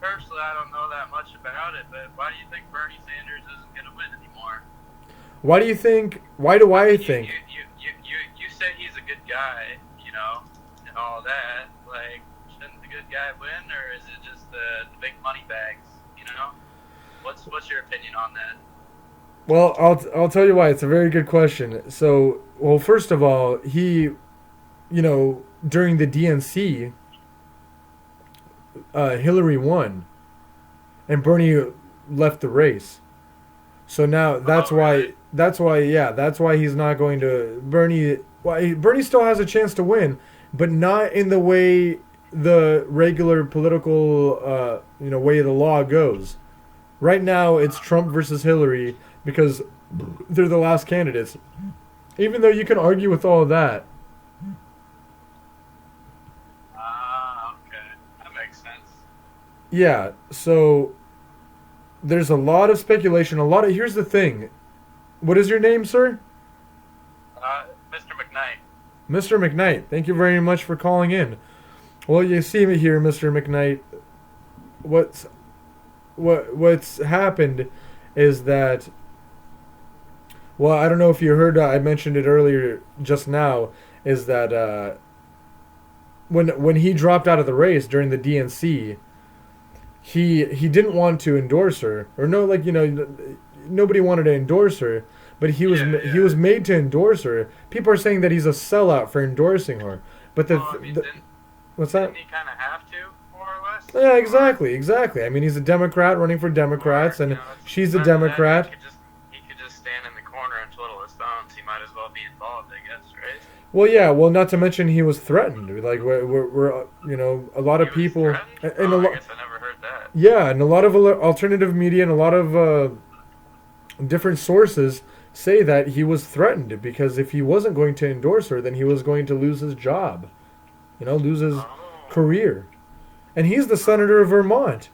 Personally, I don't know that much about it, but why do you think Bernie Sanders isn't going to win anymore? Why do you think? Why do I think? You say he's a good guy, and all that. Like, shouldn't the good guy win, or is it just the big money bags? What's your opinion on that? Well, I'll tell you why. It's a very good question. So, well, first of all, he, during the DNC, Hillary won, and Bernie left the race. So now that's why he's not going to Bernie. Well, Bernie still has a chance to win, but not in the way the regular political way the law goes. Right now, it's Trump versus Hillary because they're the last candidates. Even though you can argue with all of that. Okay. That makes sense. Yeah, so there's a lot of speculation. Here's the thing. What is your name, sir? Mr. McKnight. Mr. McKnight, thank you very much for calling in. Well, you see me here, Mr. McKnight. What's happened is that, well, I don't know if you heard, I mentioned it earlier just now, is that when he dropped out of the race during the DNC, he didn't want to endorse her, or nobody wanted to endorse her, but he was made to endorse her. People are saying that he's a sellout for endorsing her, but what's that? Didn't he kind of have to, more or less? Yeah, exactly. I mean, he's a Democrat running for Democrats, and she's a Democrat. He could just stand in the corner and twiddle his thumbs. He might as well be involved, I guess, right? Well, yeah. Well, not to mention he was threatened. Like we're a lot of people, and I guess I never heard that. Yeah, and a lot of alternative media and a lot of different sources say that he was threatened because if he wasn't going to endorse her, then he was going to lose his job, lose his career. And he's the senator of Vermont.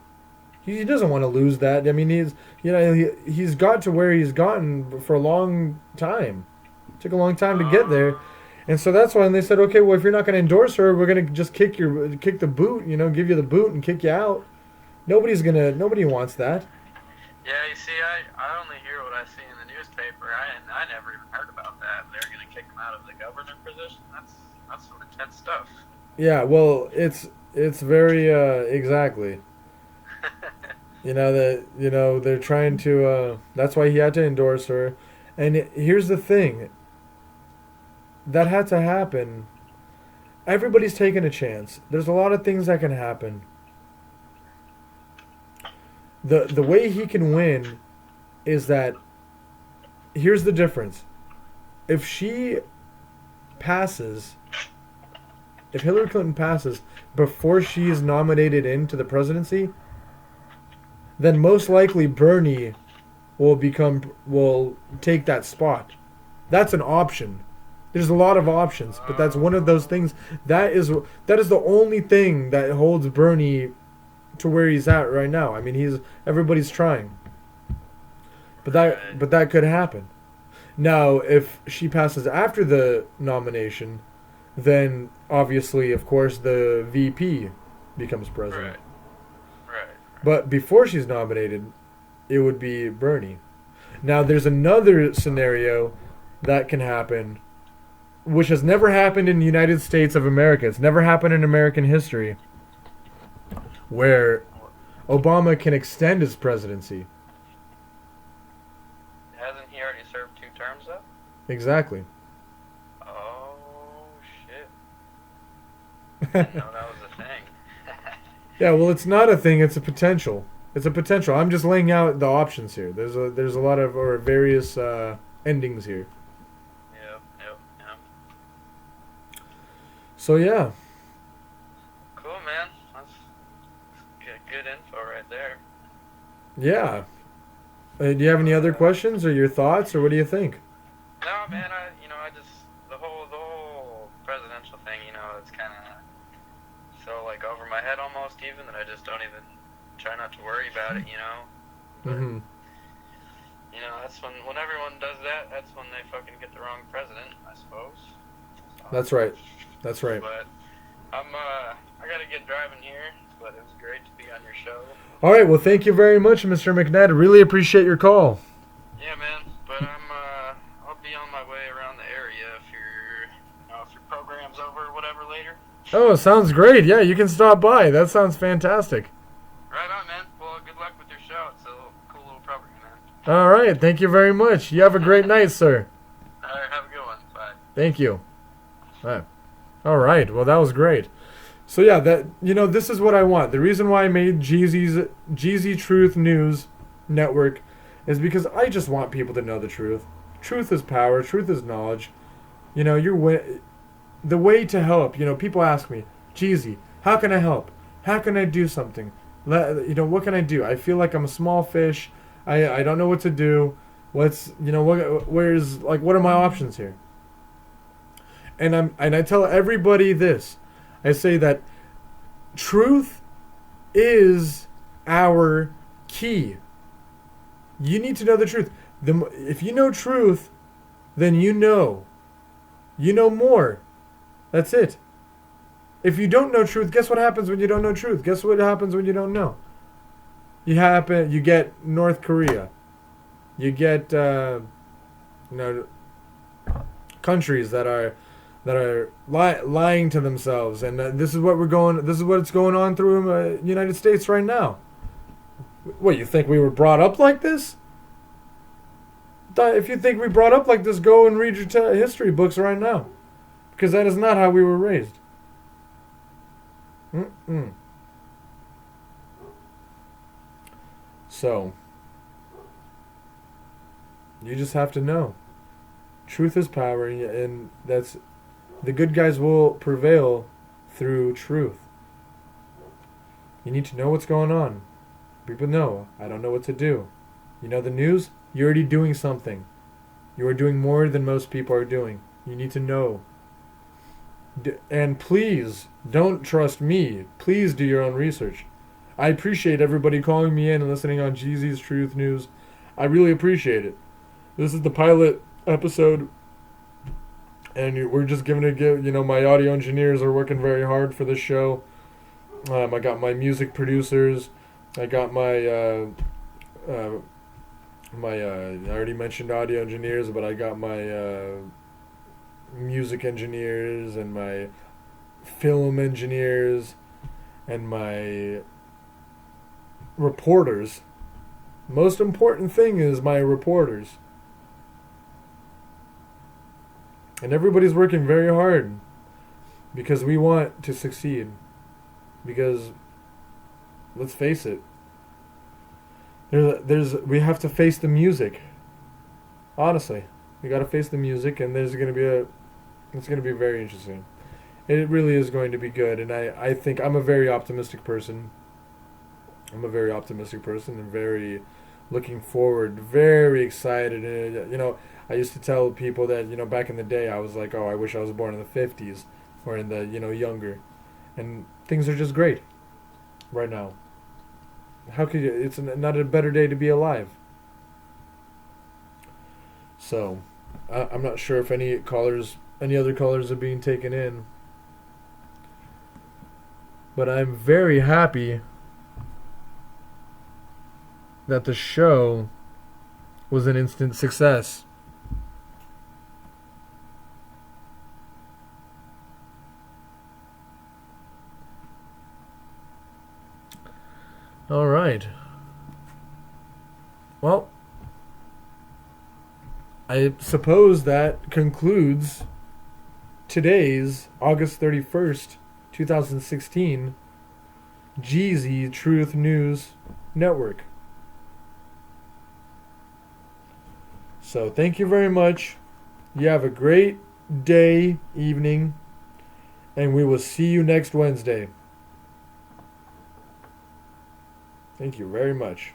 He doesn't want to lose that. I mean, he's got to where he's gotten for a long time. It took a long time to get there. And so that's why they said, okay, well, if you're not going to endorse her, we're going to just kick the boot, give you the boot and kick you out. Nobody wants that. Yeah, you see, I only hear what I see in the newspaper. I never even heard about that. They're going to kick him out of the governor position. That's some intense stuff. Yeah, well, it's very exactly. They're trying to. That's why he had to endorse her. And here's the thing. That had to happen. Everybody's taking a chance. There's a lot of things that can happen. The way he can win is that. Here's the difference. If Hillary Clinton passes before she is nominated into the presidency, then most likely Bernie will take that spot. That's an option. There's a lot of options, but that's one of those things. That is the only thing that holds Bernie to where he's at right now. I mean, everybody's trying. But that could happen. Now, if she passes after the nomination, then obviously, of course, the VP becomes president. Right. But before she's nominated, it would be Bernie. Now, there's another scenario that can happen, which has never happened in the United States of America. It's never happened in American history, where Obama can extend his presidency. Hasn't he already served 2 terms though? Exactly. Oh shit! I didn't know that was a thing. Yeah, well, it's not a thing. It's a potential. It's a potential. I'm just laying out the options here. There's a lot of various endings here. Yep. So yeah. Cool, man. That's good info right there. Yeah. Do you have any other questions or your thoughts, or what do you think? No, man. I just the whole presidential thing. It's kind of so like over my head almost even that I just don't even try not to worry about it. But, Mm-hmm. That's when everyone does that. That's when they fucking get the wrong president, I suppose. So, That's right. But I gotta get driving here. But it was great to be on your show. All right. Well, thank you very much, Mr. McNabb. I really appreciate your call. Yeah, man. But I'll be on my way around the area if your program's over or whatever later. Oh, sounds great. Yeah, you can stop by. That sounds fantastic. Right on, man. Well, good luck with your show. It's a cool little program, man. All right. Thank you very much. You have a great night, sir. All right. Have a good one. Bye. Thank you. All right. Well, that was great. So yeah, this is what I want. The reason why I made Geezy Truth News Network is because I just want people to know the truth. Truth is power. Truth is knowledge. The way to help. People ask me, Geezy, how can I help? How can I do something? What can I do? I feel like I'm a small fish. I don't know what to do. What are my options here? And I tell everybody this. I say that truth is our key. You need to know the truth. If you know truth, then you know more. That's it. If you don't know truth, guess what happens when you don't know truth? Guess what happens when you don't know? You get North Korea. You get countries that are lying to themselves, and this is what's going on through the United States right now. What, you think we were brought up like this? If you think we brought up like this, go and read your history books right now, because that is not how we were raised. So you just have to know truth is power, and that's the good guys will prevail through truth. You need to know what's going on. People know. I don't know what to do. You know the news? You're already doing something. You are doing more than most people are doing. You need to know. And please, don't trust me. Please do your own research. I appreciate everybody calling me in and listening on Geezy's Truth News. I really appreciate it. This is the pilot episode, and we're just giving it. My audio engineers are working very hard for this show. I got my music producers. I got my I already mentioned audio engineers, but I got my music engineers and my film engineers and my reporters. Most important thing is my reporters. And everybody's working very hard because we want to succeed. Because let's face it, we have to face the music. Honestly, we got to face the music, and it's going to be very interesting. It really is going to be good, and I think I'm a very optimistic person. I'm a very optimistic person and very looking forward, very excited. And, I used to tell people that, back in the day, I was like, oh, I wish I was born in the 50s or in the, younger. And things are just great right now. How could you? It's not a better day to be alive. So, I'm not sure if any other callers are being taken in. But I'm very happy that the show was an instant success. All right. Well, I suppose that concludes today's August 31st, 2016 Geezy Truth News Network. So thank you very much. You have a great day, evening, and we will see you next Wednesday. Thank you very much.